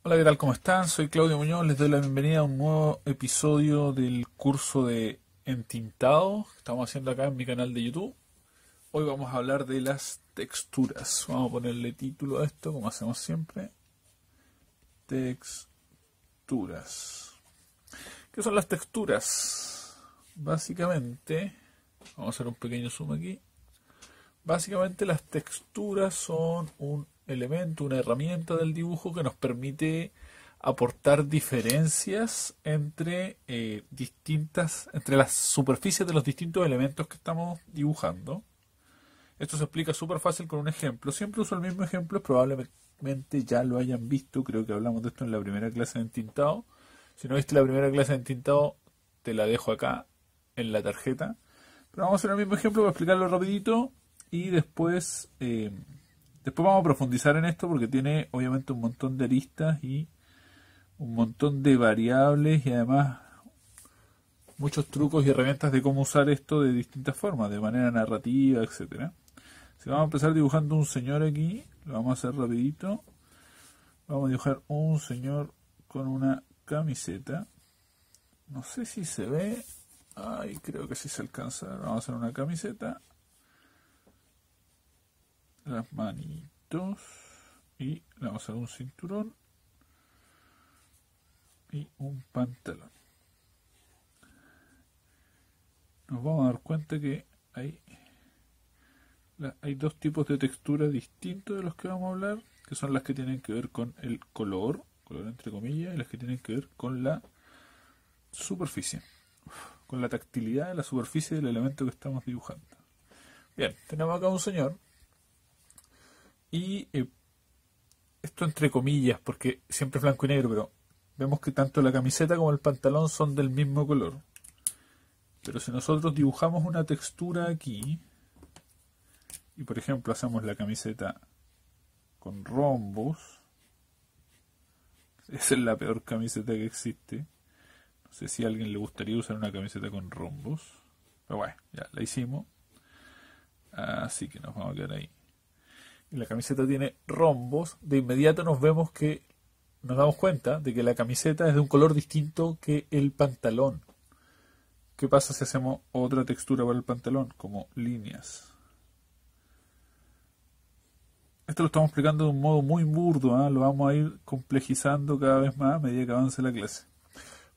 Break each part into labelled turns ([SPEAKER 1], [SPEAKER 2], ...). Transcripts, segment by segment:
[SPEAKER 1] Hola, ¿qué tal? ¿Cómo están? Soy Claudio Muñoz, les doy la bienvenida a un nuevo episodio del curso de Entintado que estamos haciendo acá en mi canal de YouTube. Hoy vamos a hablar de las texturas. Vamos a ponerle título a esto, como hacemos siempre. Texturas. ¿Qué son las texturas? Básicamente, vamos a hacer un pequeño zoom aquí. Básicamente las texturas son un elemento, una herramienta del dibujo que nos permite aportar diferencias entre entre las superficies de los distintos elementos que estamos dibujando. Esto se explica súper fácil con un ejemplo. Siempre uso el mismo ejemplo, probablemente ya lo hayan visto. Creo que hablamos de esto en la primera clase de entintado. Si no viste la primera clase de entintado, te la dejo acá en la tarjeta. Pero vamos a hacer el mismo ejemplo para explicarlo rapidito. Y después vamos a profundizar en esto porque tiene obviamente un montón de aristas y un montón de variables y además muchos trucos y herramientas de cómo usar esto de distintas formas, de manera narrativa, etcétera. Si vamos a empezar dibujando un señor aquí, lo vamos a hacer rapidito. Vamos a dibujar un señor con una camiseta. No sé si se ve. Ay, creo que sí se alcanza. Vamos a hacer una camiseta. Las manitos y le vamos a hacer un cinturón y un pantalón. Nos vamos a dar cuenta que hay dos tipos de textura distintos de los que vamos a hablar, que son las que tienen que ver con el color entre comillas, y las que tienen que ver con la superficie, con la tactilidad de la superficie del elemento que estamos dibujando. Bien, tenemos acá un señor. Y esto entre comillas, porque siempre es blanco y negro, pero vemos que tanto la camiseta como el pantalón son del mismo color. Pero si nosotros dibujamos una textura aquí, y por ejemplo hacemos la camiseta con rombos, esa es la peor camiseta que existe. No sé si a alguien le gustaría usar una camiseta con rombos, pero bueno, ya la hicimos. Así que nos vamos a quedar ahí. Y la camiseta tiene rombos, de inmediato nos damos cuenta de que la camiseta es de un color distinto que el pantalón. ¿Qué pasa si hacemos otra textura para el pantalón? Como líneas. Esto lo estamos explicando de un modo muy burdo, ¿eh? Lo vamos a ir complejizando cada vez más a medida que avance la clase.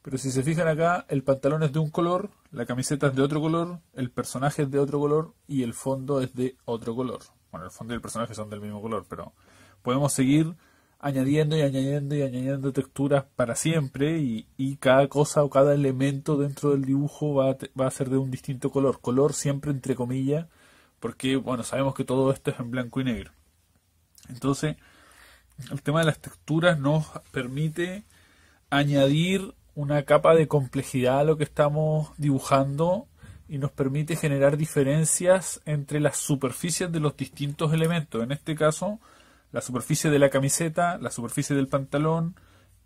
[SPEAKER 1] Pero si se fijan acá, el pantalón es de un color, la camiseta es de otro color, el personaje es de otro color y el fondo es de otro color. Bueno, el fondo y el personaje son del mismo color, pero podemos seguir añadiendo y añadiendo y añadiendo texturas para siempre y cada cosa o cada elemento dentro del dibujo va a ser de un distinto color. Color siempre entre comillas, porque bueno, sabemos que todo esto es en blanco y negro. Entonces, el tema de las texturas nos permite añadir una capa de complejidad a lo que estamos dibujando y nos permite generar diferencias entre las superficies de los distintos elementos. En este caso, la superficie de la camiseta, la superficie del pantalón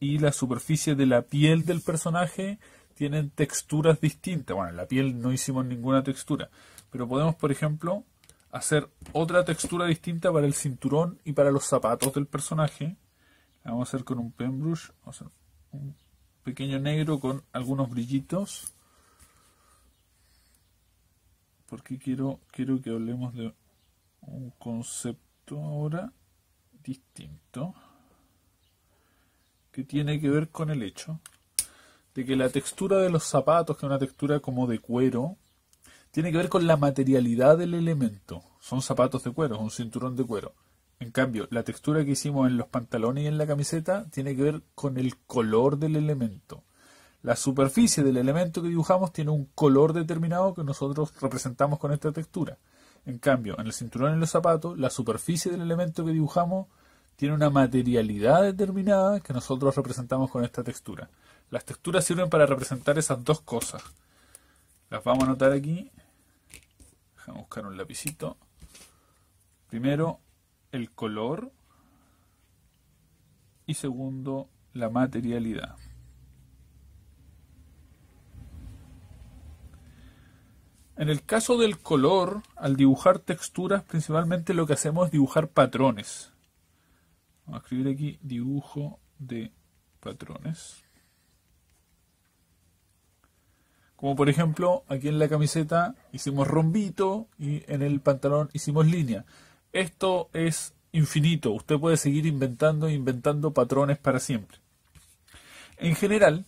[SPEAKER 1] y la superficie de la piel del personaje tienen texturas distintas. Bueno, en la piel no hicimos ninguna textura, pero podemos, por ejemplo, hacer otra textura distinta para el cinturón y para los zapatos del personaje. La vamos a hacer con un pen brush. Vamos a hacer un pequeño negro con algunos brillitos. Porque quiero que hablemos de un concepto ahora distinto que tiene que ver con el hecho de que la textura de los zapatos, que es una textura como de cuero, tiene que ver con la materialidad del elemento. Son zapatos de cuero, es un cinturón de cuero. En cambio, la textura que hicimos en los pantalones y en la camiseta tiene que ver con el color del elemento. La superficie del elemento que dibujamos tiene un color determinado que nosotros representamos con esta textura. En cambio, en el cinturón y en los zapatos, la superficie del elemento que dibujamos tiene una materialidad determinada que nosotros representamos con esta textura. Las texturas sirven para representar esas dos cosas. Las vamos a anotar aquí. Déjame buscar un lapicito. Primero, el color. Y segundo, la materialidad. En el caso del color, al dibujar texturas, principalmente lo que hacemos es dibujar patrones. Vamos a escribir aquí, dibujo de patrones. Como por ejemplo, aquí en la camiseta hicimos rombito y en el pantalón hicimos línea. Esto es infinito. Usted puede seguir inventando e inventando patrones para siempre. En general,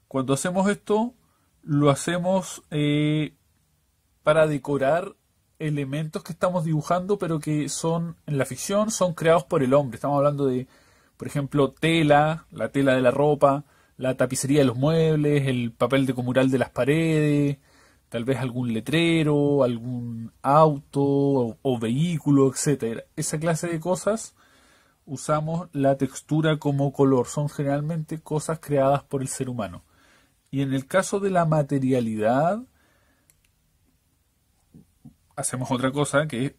[SPEAKER 1] cuando hacemos esto, lo hacemos para decorar elementos que estamos dibujando, pero que son, en la ficción, son creados por el hombre. Estamos hablando de, por ejemplo, tela, la tela de la ropa, la tapicería de los muebles, el papel de mural de las paredes, tal vez algún letrero, algún auto o vehículo, etcétera. Esa clase de cosas usamos la textura como color. Son generalmente cosas creadas por el ser humano. Y en el caso de la materialidad, hacemos otra cosa que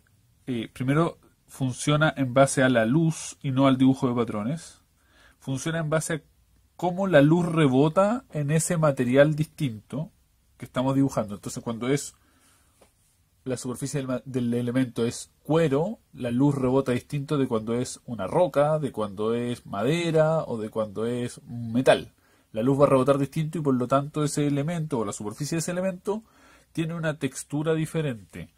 [SPEAKER 1] primero funciona en base a la luz y no al dibujo de patrones. Funciona en base a cómo la luz rebota en ese material distinto que estamos dibujando. Entonces, cuando es la superficie del elemento es cuero, la luz rebota distinto de cuando es una roca, de cuando es madera o de cuando es metal. La luz va a rebotar distinto y por lo tanto ese elemento o la superficie de ese elemento tiene una textura diferente.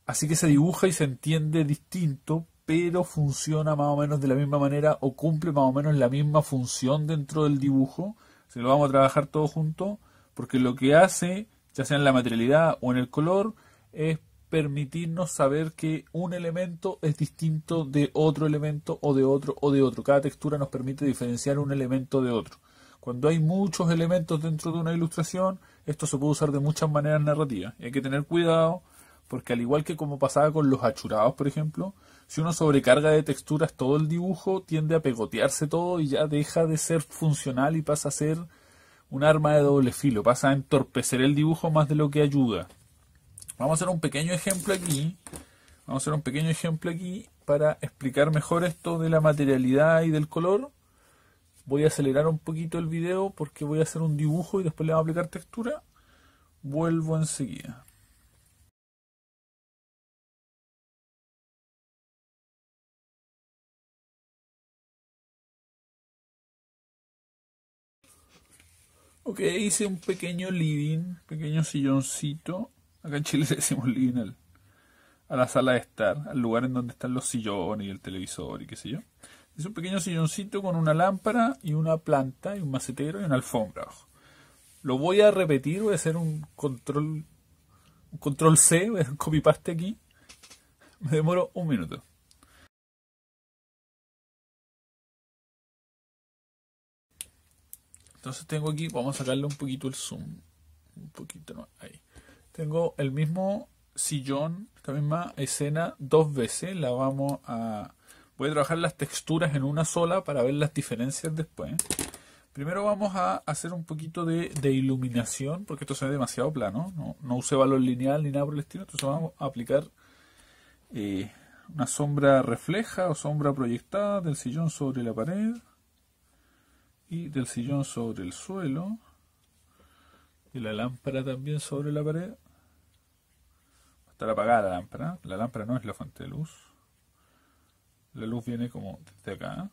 [SPEAKER 1] Así que se dibuja y se entiende distinto, pero funciona más o menos de la misma manera o cumple más o menos la misma función dentro del dibujo. Se lo vamos a trabajar todo junto, porque lo que hace, ya sea en la materialidad o en el color, es permitirnos saber que un elemento es distinto de otro elemento o de otro o de otro. Cada textura nos permite diferenciar un elemento de otro. Cuando hay muchos elementos dentro de una ilustración, esto se puede usar de muchas maneras narrativas. Y hay que tener cuidado, porque al igual que como pasaba con los achurados, por ejemplo, si uno sobrecarga de texturas todo el dibujo, tiende a pegotearse todo y ya deja de ser funcional y pasa a ser un arma de doble filo, pasa a entorpecer el dibujo más de lo que ayuda. Vamos a hacer un pequeño ejemplo aquí. Para explicar mejor esto de la materialidad y del color. Voy a acelerar un poquito el video porque voy a hacer un dibujo y después le voy a aplicar textura. Vuelvo enseguida. Ok, hice un pequeño living, pequeño silloncito. Acá en Chile le decimos living a la sala de estar, al lugar en donde están los sillones y el televisor y qué sé yo. Hice un pequeño silloncito con una lámpara y una planta y un macetero y una alfombra abajo. Lo voy a repetir, voy a hacer un control C, voy a hacer un copy paste aquí. Me demoro un minuto. Entonces tengo aquí, vamos a sacarle un poquito el zoom. Un poquito, no, ahí. Tengo el mismo sillón, esta misma escena dos veces. Voy a trabajar las texturas en una sola para ver las diferencias después. Primero vamos a hacer un poquito de iluminación, porque esto se ve demasiado plano. No usé valor lineal ni nada por el estilo. Entonces vamos a aplicar una sombra refleja o sombra proyectada del sillón sobre la pared y del sillón sobre el suelo y la lámpara también sobre la pared. Va a estar apagada la lámpara. La lámpara no es la fuente de luz. La luz viene como desde acá,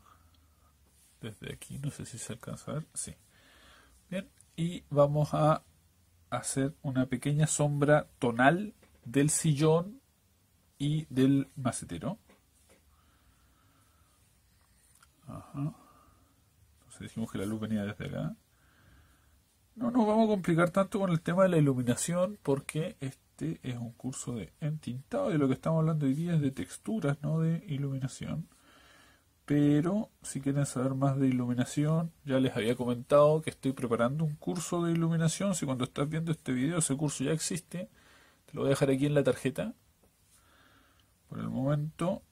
[SPEAKER 1] desde aquí, no sé si se alcanza a ver, sí. Bien, y vamos a hacer una pequeña sombra tonal del sillón y del macetero. Ajá. Entonces dijimos que la luz venía desde acá. No nos vamos a complicar tanto con el tema de la iluminación porque este es un curso de entintado y lo que estamos hablando hoy día es de texturas, no de iluminación. Pero si quieren saber más de iluminación, ya les había comentado que estoy preparando un curso de iluminación. Si cuando estás viendo este video ese curso ya existe, te lo voy a dejar aquí en la tarjeta. Por el momento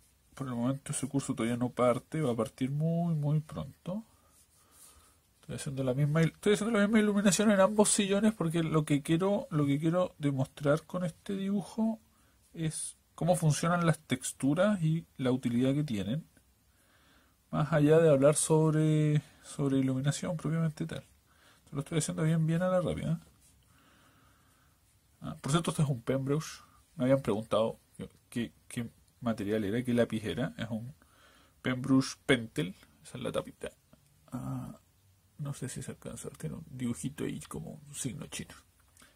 [SPEAKER 1] ese curso todavía no parte, va a partir muy pronto. Estoy haciendo la misma iluminación en ambos sillones porque lo que quiero demostrar con este dibujo es cómo funcionan las texturas y la utilidad que tienen, más allá de hablar sobre iluminación propiamente tal. Lo estoy haciendo bien a la rápida. Por cierto, este es un Pembroke. Me habían preguntado qué material era, qué lápiz era. Es un Pembroke Pentel. Esa es la tapita. No sé si se alcanza a ver, tiene un dibujito ahí como un signo chino.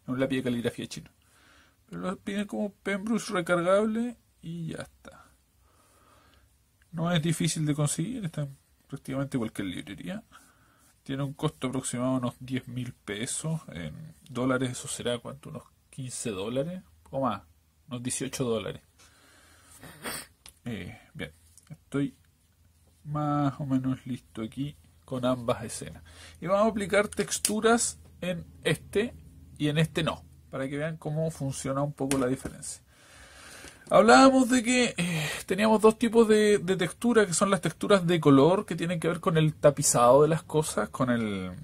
[SPEAKER 1] Un lápiz de caligrafía chino. Pero lo pide como penbrush recargable y ya está. No es difícil de conseguir, está en prácticamente cualquier librería. Tiene un costo aproximado de unos 10.000 pesos. En dólares eso será, ¿cuánto? Unos 15 dólares o más, unos 18 dólares. Bien, estoy más o menos listo aquí con ambas escenas. Y vamos a aplicar texturas en este y en este no, para que vean cómo funciona un poco la diferencia. Hablábamos de que teníamos dos tipos de textura, que son las texturas de color, que tienen que ver con el tapizado de las cosas, con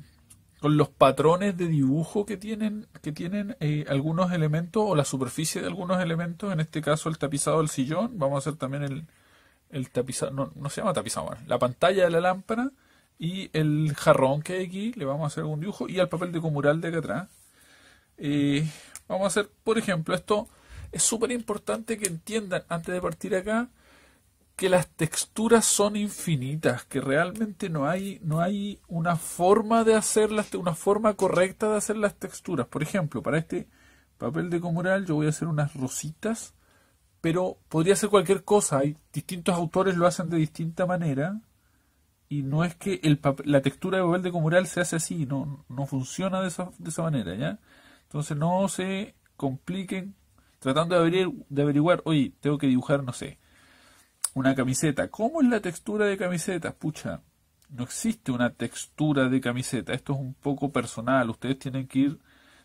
[SPEAKER 1] los patrones de dibujo que tienen algunos elementos, o la superficie de algunos elementos, en este caso el tapizado del sillón. Vamos a hacer también el tapizado, no se llama tapizado, la pantalla de la lámpara y el jarrón que hay aquí, le vamos a hacer algún dibujo, y al papel de mural de acá atrás. Vamos a hacer, por ejemplo, esto. Es súper importante que entiendan, antes de partir acá, que las texturas son infinitas, que realmente no hay una forma de hacerlas, una forma correcta de hacer las texturas. Por ejemplo, para este papel de mural yo voy a hacer unas rositas, pero podría ser cualquier cosa. Hay distintos autores lo hacen de distinta manera, y no es que la textura de papel de mural se hace así, no funciona de esa manera, ¿ya? Entonces no se compliquen tratando de averiguar, oye, tengo que dibujar, no sé, una camiseta. ¿Cómo es la textura de camiseta? Pucha, no existe una textura de camiseta. Esto es un poco personal. Ustedes tienen que ir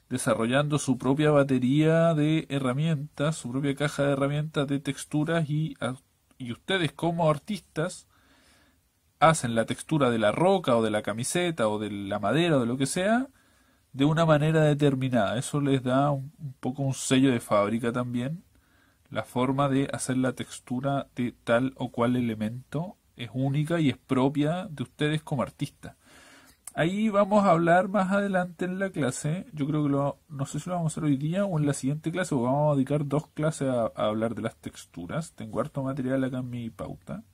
[SPEAKER 1] desarrollando su propia batería de herramientas, su propia caja de herramientas de texturas, y ustedes como artistas hacen la textura de la roca o de la camiseta o de la madera o de lo que sea de una manera determinada. Eso les da un poco un sello de fábrica también. La forma de hacer la textura de tal o cual elemento es única y es propia de ustedes como artistas. Ahí vamos a hablar más adelante en la clase. Yo creo que no sé si lo vamos a hacer hoy día o en la siguiente clase, porque vamos a dedicar 2 clases a hablar de las texturas. Tengo harto material acá en mi pauta.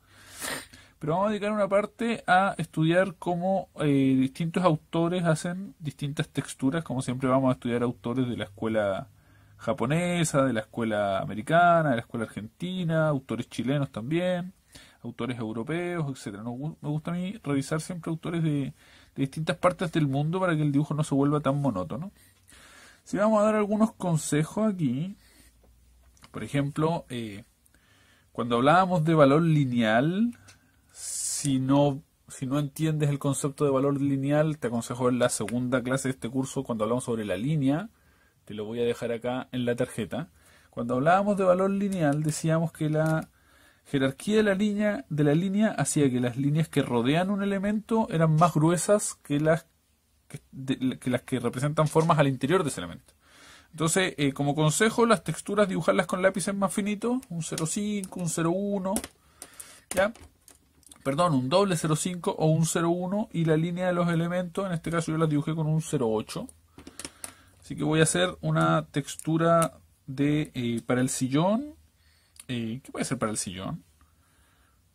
[SPEAKER 1] Pero vamos a dedicar una parte a estudiar cómo distintos autores hacen distintas texturas. Como siempre vamos a estudiar autores de la escuela japonesa, de la escuela americana, de la escuela argentina, autores chilenos también, autores europeos, etcétera. Me gusta a mí revisar siempre autores de distintas partes del mundo para que el dibujo no se vuelva tan monótono. Si vamos a dar algunos consejos aquí, por ejemplo, cuando hablábamos de valor lineal, si no entiendes el concepto de valor lineal, te aconsejo ver la segunda clase de este curso cuando hablamos sobre la línea. Te lo voy a dejar acá en la tarjeta. Cuando hablábamos de valor lineal, decíamos que la jerarquía de la línea hacía que las líneas que rodean un elemento eran más gruesas que las que representan formas al interior de ese elemento. Entonces, como consejo, las texturas dibujarlas con lápices más finitos, un 0,5, un 0,1, ¿ya? Perdón, un doble 0,5 o un 0,1, y la línea de los elementos, en este caso yo las dibujé con un 0,8. Así que voy a hacer una textura para el sillón. ¿Qué puede ser para el sillón?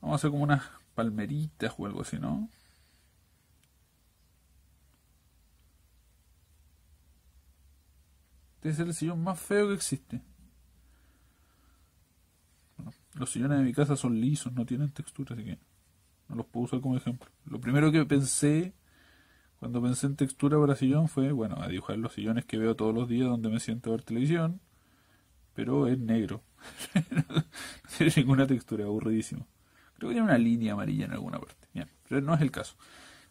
[SPEAKER 1] Vamos a hacer como unas palmeritas o algo así, ¿no? Este es el sillón más feo que existe. Bueno, los sillones de mi casa son lisos, no tienen textura, así que no los puedo usar como ejemplo. Lo primero que pensé cuando pensé en textura para sillón fue, bueno, a dibujar los sillones que veo todos los días donde me siento a ver televisión, pero es negro. No tiene ninguna textura, aburridísimo. Creo que tiene una línea amarilla en alguna parte. Bien, pero no es el caso.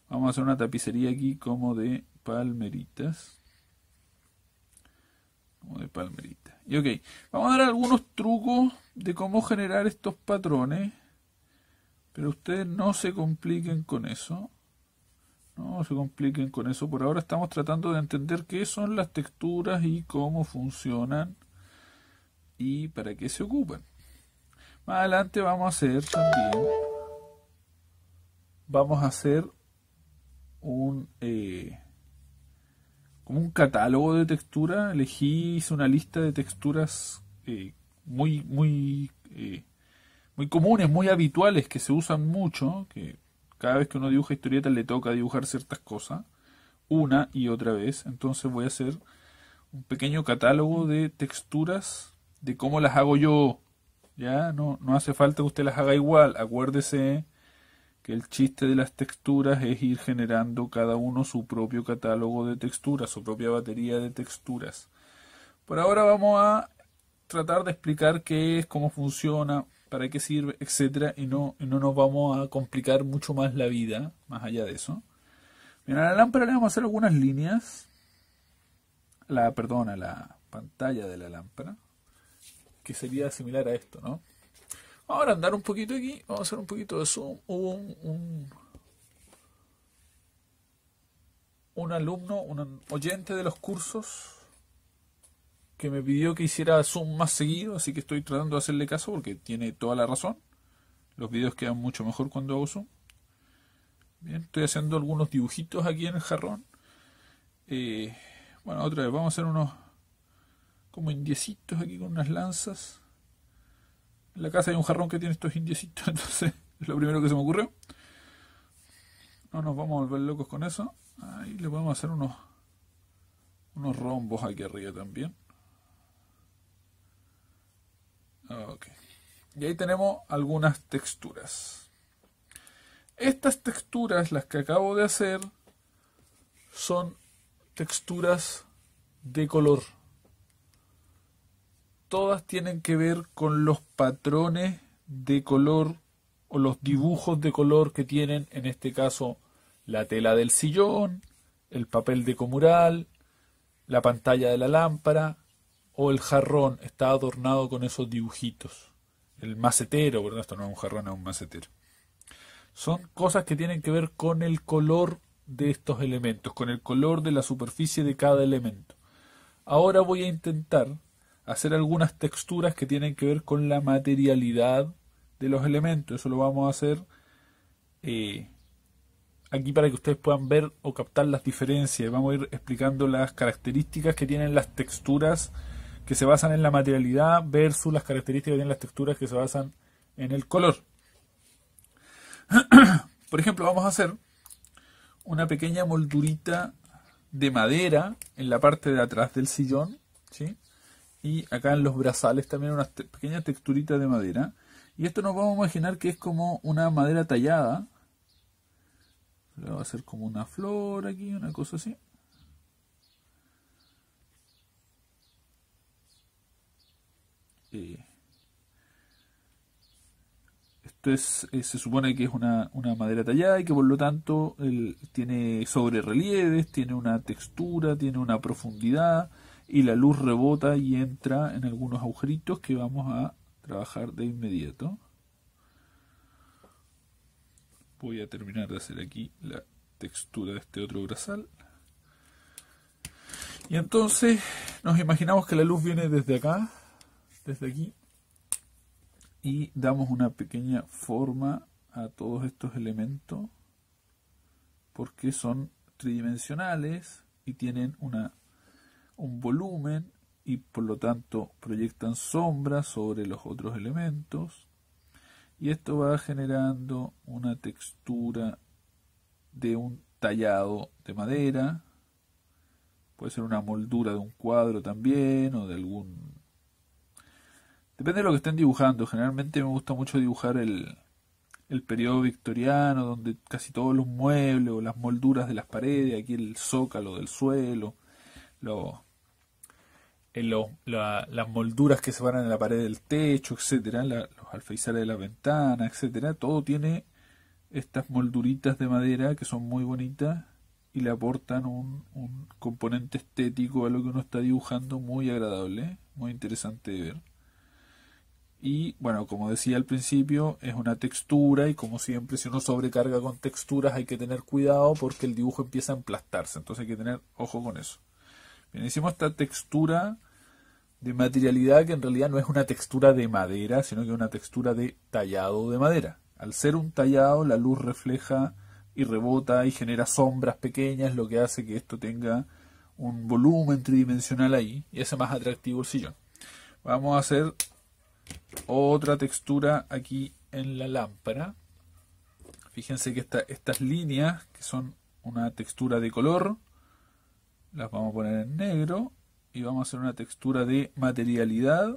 [SPEAKER 1] Vamos a hacer una tapicería aquí como de palmeritas. Y ok, vamos a dar algunos trucos de cómo generar estos patrones. Pero ustedes no se compliquen con eso. No se compliquen con eso. Por ahora estamos tratando de entender qué son las texturas y cómo funcionan y para qué se ocupan. Más adelante vamos a hacer también, como un catálogo de texturas. Hice una lista de texturas muy comunes, muy habituales, que se usan mucho, que Cada vez que uno dibuja historietas le toca dibujar ciertas cosas, una y otra vez. Entonces voy a hacer un pequeño catálogo de texturas, de cómo las hago yo. Ya, no hace falta que usted las haga igual. Acuérdese que el chiste de las texturas es ir generando cada uno su propio catálogo de texturas, su propia batería de texturas. Por ahora vamos a tratar de explicar qué es, cómo funciona, para qué sirve, etcétera, y no nos vamos a complicar mucho más la vida, más allá de eso. Bien, a la lámpara le vamos a hacer algunas líneas. A la pantalla de la lámpara, que sería similar a esto, ¿no? Ahora andar un poquito aquí, vamos a hacer un poquito de zoom. Hubo un alumno, un oyente de los cursos, que me pidió que hiciera zoom más seguido, así que estoy tratando de hacerle caso porque tiene toda la razón. Los videos quedan mucho mejor cuando hago zoom. Bien, estoy haciendo algunos dibujitos aquí en el jarrón. Bueno, otra vez, vamos a hacer unos como indiecitos aquí con unas lanzas. En la casa hay un jarrón que tiene estos indiecitos, entonces es lo primero que se me ocurrió. No nos vamos a volver locos con eso. Ahí le podemos hacer unos rombos aquí arriba también. Ok. Y ahí tenemos algunas texturas. Estas texturas, las que acabo de hacer, son texturas de color. Todas tienen que ver con los patrones de color o los dibujos de color que tienen, en este caso, la tela del sillón, el papel decomural, la pantalla de la lámpara o el jarrón está adornado con esos dibujitos. El macetero, ¿verdad? Esto no es un jarrón, es un macetero. Son cosas que tienen que ver con el color de estos elementos, con el color de la superficie de cada elemento. Ahora voy a intentar hacer algunas texturas que tienen que ver con la materialidad de los elementos. Eso lo vamos a hacer aquí para que ustedes puedan ver o captar las diferencias. Vamos a ir explicando las características que tienen las texturas que se basan en la materialidad versus las características que tienen las texturas que se basan en el color. Por ejemplo, vamos a hacer una pequeña moldurita de madera en la parte de atrás del sillón, ¿sí? Y acá en los brazales también una pequeña texturita de madera. Y esto nos vamos a imaginar que es como una madera tallada. Le va a hacer como una flor aquí, una cosa así. Esto se supone que es una madera tallada y que por lo tanto tiene sobrerelieves, tiene una textura, tiene una profundidad y la luz rebota y entra en algunos agujeritos que vamos a trabajar de inmediato. Voy a terminar de hacer aquí la textura de este otro brazal. Y entonces nos imaginamos que la luz viene desde acá, desde aquí, y damos una pequeña forma a todos estos elementos porque son tridimensionales y tienen un volumen y por lo tanto proyectan sombras sobre los otros elementos, y esto va generando una textura de un tallado de madera. Puede ser una moldura de un cuadro también o de algún... Depende de lo que estén dibujando. Generalmente me gusta mucho dibujar el periodo victoriano, donde casi todos los muebles o las molduras de las paredes, aquí el zócalo del suelo, las molduras que se van en la pared del techo, etcétera, los alféizares de la ventana, etcétera, todo tiene estas molduritas de madera que son muy bonitas y le aportan un componente estético a lo que uno está dibujando muy agradable, muy interesante de ver. Y bueno, como decía al principio, es una textura y como siempre si uno sobrecarga con texturas hay que tener cuidado porque el dibujo empieza a emplastarse, entonces hay que tener ojo con eso. Bien, hicimos esta textura de materialidad que en realidad no es una textura de madera, sino que es una textura de tallado de madera. Al ser un tallado, la luz refleja y rebota y genera sombras pequeñas, lo que hace que esto tenga un volumen tridimensional ahí y hace más atractivo el sillón. Vamos a hacer otra textura aquí en la lámpara. Fíjense que estas líneas, que son una textura de color, las vamos a poner en negro y vamos a hacer una textura de materialidad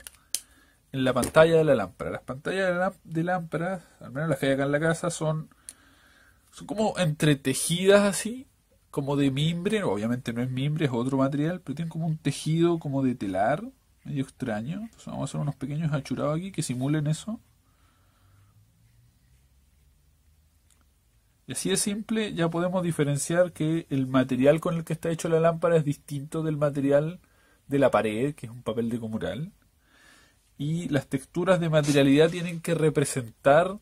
[SPEAKER 1] en la pantalla de la lámpara. Las pantallas de lámparas, al menos las que hay acá en la casa, son como entretejidas así, como de mimbre. Obviamente no es mimbre, es otro material, pero tienen como un tejido como de telar, medio extraño. Entonces vamos a hacer unos pequeños achurados aquí que simulen eso. Y así de simple ya podemos diferenciar que el material con el que está hecho la lámpara es distinto del material de la pared, que es un papel de mural. Y las texturas de materialidad tienen que representar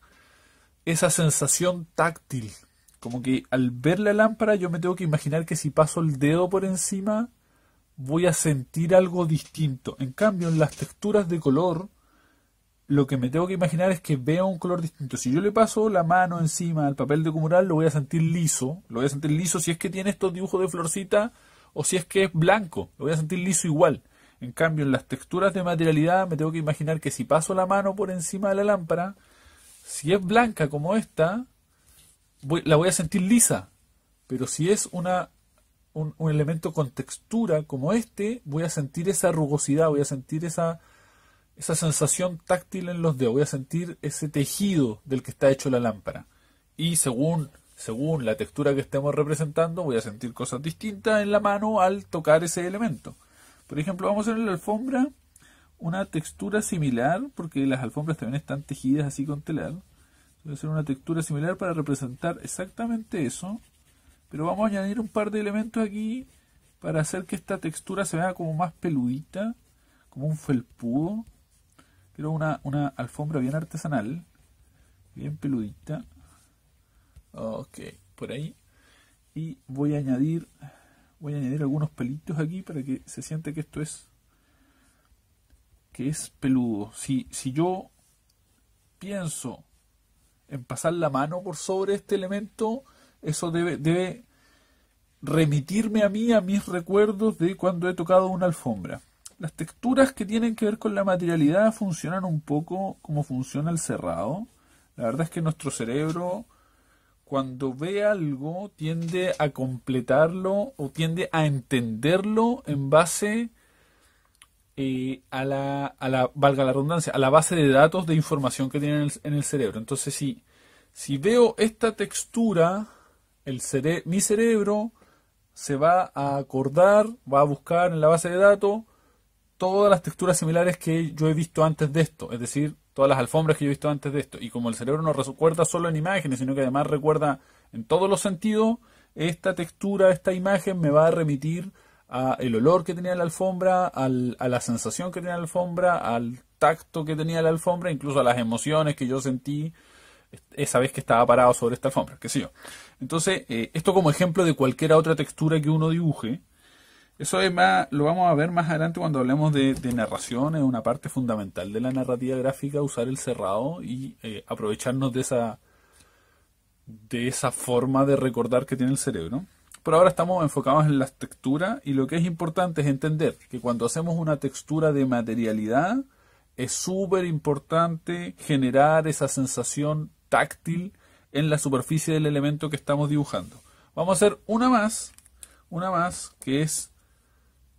[SPEAKER 1] esa sensación táctil. Como que al ver la lámpara yo me tengo que imaginar que si paso el dedo por encima voy a sentir algo distinto. En cambio, en las texturas de color, lo que me tengo que imaginar es que veo un color distinto. Si yo le paso la mano encima al papel de mural, lo voy a sentir liso. Lo voy a sentir liso si es que tiene estos dibujos de florcita o si es que es blanco. Lo voy a sentir liso igual. En cambio, en las texturas de materialidad me tengo que imaginar que si paso la mano por encima de la lámpara, si es blanca como esta, la voy a sentir lisa. Pero si es un elemento con textura como este, voy a sentir esa rugosidad, voy a sentir esa sensación táctil en los dedos, voy a sentir ese tejido del que está hecho la lámpara. Y según la textura que estemos representando, voy a sentir cosas distintas en la mano al tocar ese elemento. Por ejemplo, vamos a hacer en la alfombra una textura similar, porque las alfombras también están tejidas así con telar. Voy a hacer una textura similar para representar exactamente eso, pero vamos a añadir un par de elementos aquí para hacer que esta textura se vea como más peludita, como un felpudo. Quiero una alfombra bien artesanal, bien peludita. Ok, por ahí. Y voy a añadir algunos pelitos aquí para que se siente que esto es peludo. Si yo pienso en pasar la mano por sobre este elemento, eso debe remitirme a mí, a mis recuerdos de cuando he tocado una alfombra. Las texturas que tienen que ver con la materialidad funcionan un poco como funciona el cerrado. La verdad es que nuestro cerebro, cuando ve algo, tiende a completarlo o tiende a entenderlo en base a la, valga la redundancia, a la base de datos de información que tiene en el cerebro. Entonces, si veo esta textura, mi cerebro se va a acordar, va a buscar en la base de datos todas las texturas similares que yo he visto antes de esto, es decir, todas las alfombras que yo he visto antes de esto. Y como el cerebro no recuerda solo en imágenes, sino que además recuerda en todos los sentidos, esta textura, esta imagen me va a remitir a el olor que tenía la alfombra, a la sensación que tenía la alfombra, al tacto que tenía la alfombra, incluso a las emociones que yo sentí esa vez que estaba parado sobre esta alfombra, qué sé yo. Entonces, esto como ejemplo de cualquier otra textura que uno dibuje. Eso es lo vamos a ver más adelante cuando hablemos de narración. Es una parte fundamental de la narrativa gráfica, usar el cerrado y aprovecharnos de esa forma de recordar que tiene el cerebro. Por ahora estamos enfocados en las texturas y lo que es importante es entender que cuando hacemos una textura de materialidad es súper importante generar esa sensación táctil en la superficie del elemento que estamos dibujando. Vamos a hacer una más que es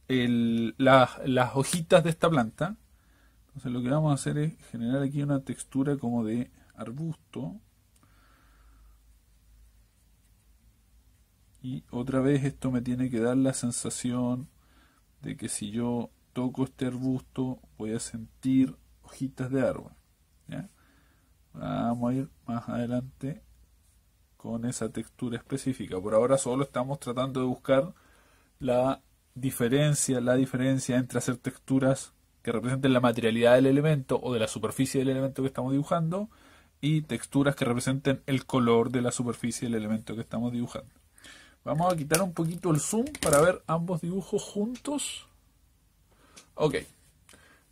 [SPEAKER 1] las hojitas de esta planta. Entonces lo que vamos a hacer es generar aquí una textura como de arbusto. Y otra vez esto me tiene que dar la sensación de que si yo toco este arbusto voy a sentir hojitas de árbol. ¿Ya? Vamos a ir más adelante con esa textura específica. Por ahora solo estamos tratando de buscar la diferencia entre hacer texturas que representen la materialidad del elemento o de la superficie del elemento que estamos dibujando y texturas que representen el color de la superficie del elemento que estamos dibujando. Vamos a quitar un poquito el zoom para ver ambos dibujos juntos. Ok,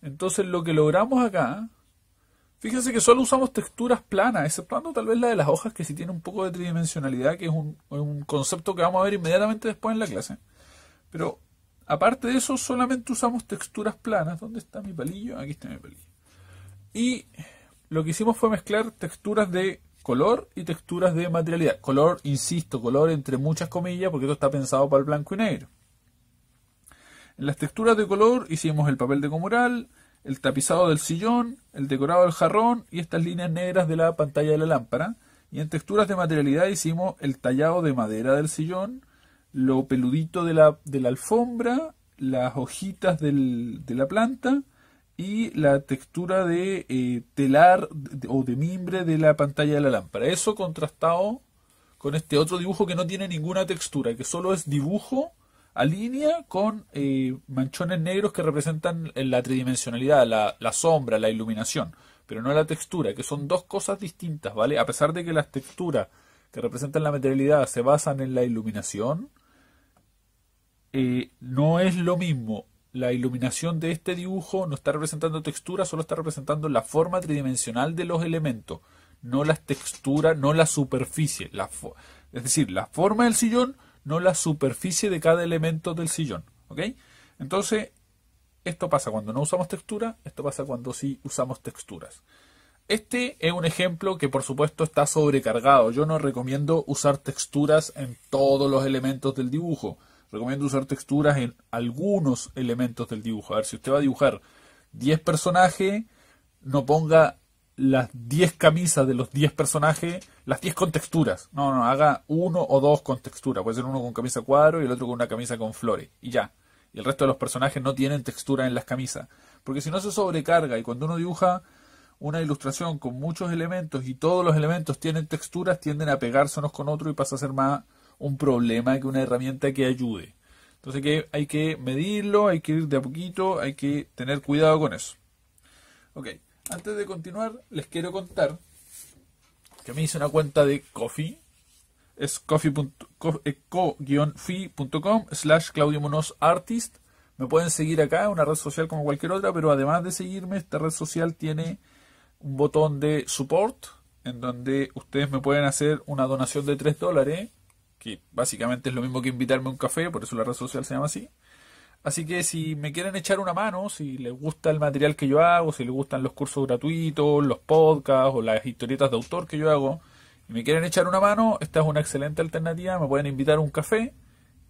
[SPEAKER 1] entonces lo que logramos acá, fíjense que solo usamos texturas planas, exceptuando tal vez la de las hojas, que sí tiene un poco de tridimensionalidad, que es un concepto que vamos a ver inmediatamente después en la clase. Pero aparte de eso, solamente usamos texturas planas. ¿Dónde está mi palillo? Aquí está mi palillo. Y lo que hicimos fue mezclar texturas de color y texturas de materialidad. Color, insisto, color entre muchas comillas, porque esto está pensado para el blanco y negro. En las texturas de color hicimos el papel de mural, el tapizado del sillón, el decorado del jarrón y estas líneas negras de la pantalla de la lámpara. Y en texturas de materialidad hicimos el tallado de madera del sillón, lo peludito de la alfombra, las hojitas de la planta y la textura de telar o de mimbre de la pantalla de la lámpara. Eso contrastado con este otro dibujo que no tiene ninguna textura, que solo es dibujo a línea con manchones negros que representan la tridimensionalidad, la sombra, la iluminación, pero no la textura, que son dos cosas distintas, ¿vale? A pesar de que las texturas que representan la materialidad se basan en la iluminación, no es lo mismo. La iluminación de este dibujo no está representando textura, solo está representando la forma tridimensional de los elementos, no las texturas, no la superficie. Es decir, la forma del sillón, no la superficie de cada elemento del sillón. ¿Ok? Entonces, esto pasa cuando no usamos textura, esto pasa cuando sí usamos texturas. Este es un ejemplo que por supuesto está sobrecargado. Yo no recomiendo usar texturas en todos los elementos del dibujo. Recomiendo usar texturas en algunos elementos del dibujo. A ver, si usted va a dibujar 10 personajes, no ponga las 10 camisas de los 10 personajes, las 10 con texturas. No, haga uno o dos con textura. Puede ser uno con camisa cuadro y el otro con una camisa con flores. Y ya. Y el resto de los personajes no tienen textura en las camisas. Porque si no se sobrecarga y cuando uno dibuja una ilustración con muchos elementos y todos los elementos tienen texturas, tienden a pegarse unos con otros y pasa a ser más un problema que una herramienta que ayude. Entonces que hay que medirlo, hay que ir de a poquito, hay que tener cuidado con eso. Ok, antes de continuar les quiero contar que me hice una cuenta de Ko-fi. Es ko-fi.com/Claudio Munoz Artist. Me pueden seguir acá, una red social como cualquier otra, pero además de seguirme, esta red social tiene un botón de support en donde ustedes me pueden hacer una donación de $3, que básicamente es lo mismo que invitarme a un café, por eso la red social se llama así. Así que si me quieren echar una mano, si les gusta el material que yo hago, si les gustan los cursos gratuitos, los podcasts o las historietas de autor que yo hago, y me quieren echar una mano, esta es una excelente alternativa. Me pueden invitar a un café,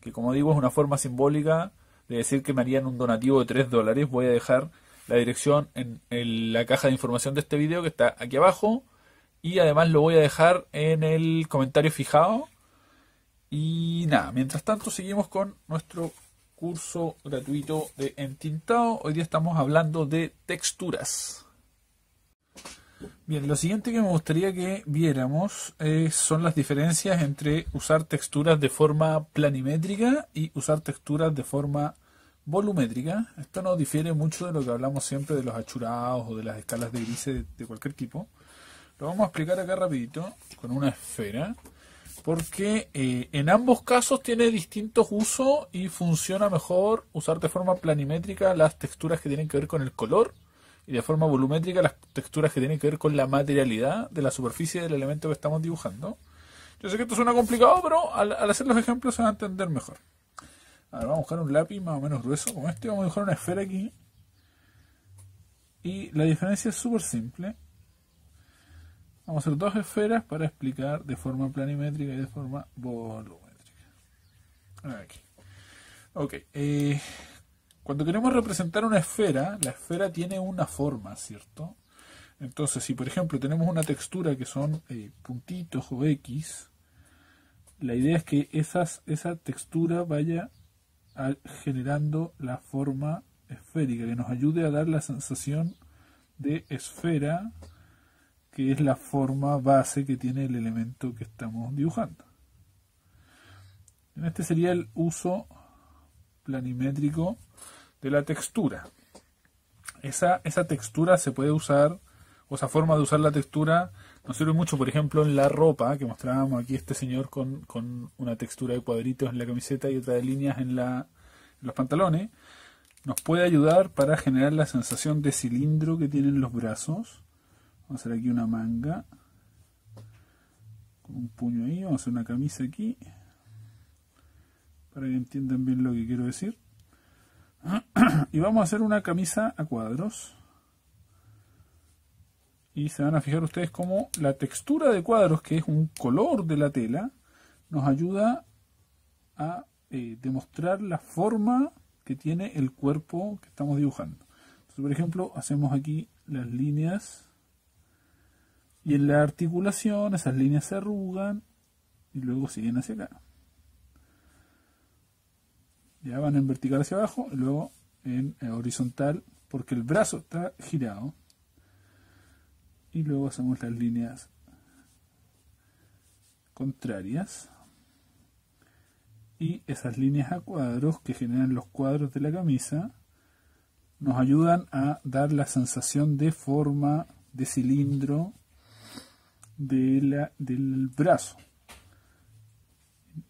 [SPEAKER 1] que como digo es una forma simbólica de decir que me harían un donativo de $3. Voy a dejar la dirección en la caja de información de este video que está aquí abajo, y además lo voy a dejar en el comentario fijado. Y nada, mientras tanto seguimos con nuestro curso gratuito de entintado. Hoy día estamos hablando de texturas. Bien, lo siguiente que me gustaría que viéramos son las diferencias entre usar texturas de forma planimétrica y usar texturas de forma volumétrica. Esto no difiere mucho de lo que hablamos siempre de los achurados o de las escalas de grises de cualquier tipo. Lo vamos a explicar acá rapidito con una esfera, porque en ambos casos tiene distintos usos y funciona mejor usar de forma planimétrica las texturas que tienen que ver con el color y de forma volumétrica las texturas que tienen que ver con la materialidad de la superficie del elemento que estamos dibujando. Yo sé que esto suena complicado, pero al hacer los ejemplos se va a entender mejor. Ahora vamos a buscar un lápiz más o menos grueso como este, vamos a dibujar una esfera aquí y la diferencia es súper simple. Vamos a hacer dos esferas para explicar de forma planimétrica y de forma volumétrica. Aquí. Ok. Cuando queremos representar una esfera, la esfera tiene una forma, ¿cierto? Entonces, si por ejemplo tenemos una textura que son puntitos o X, la idea es que esa textura vaya generando la forma esférica, que nos ayude a dar la sensación de esfera, que es la forma base que tiene el elemento que estamos dibujando. En este sería el uso planimétrico de la textura. Esa textura se puede usar, o esa forma de usar la textura nos sirve mucho, por ejemplo, en la ropa, que mostrábamos aquí este señor con una textura de cuadritos en la camiseta y otra de líneas en los pantalones. Nos puede ayudar para generar la sensación de cilindro que tienen los brazos. Vamos a hacer aquí una manga con un puño ahí. Vamos a hacer una camisa aquí para que entiendan bien lo que quiero decir. Y vamos a hacer una camisa a cuadros. Y se van a fijar ustedes cómo la textura de cuadros, que es un color de la tela, nos ayuda a demostrar la forma que tiene el cuerpo que estamos dibujando. Entonces, por ejemplo, hacemos aquí las líneas y en la articulación esas líneas se arrugan y luego siguen hacia acá. Ya van en vertical hacia abajo y luego en horizontal porque el brazo está girado. Y luego hacemos las líneas contrarias. Y esas líneas a cuadros que generan los cuadros de la camisa nos ayudan a dar la sensación de forma de cilindro del brazo.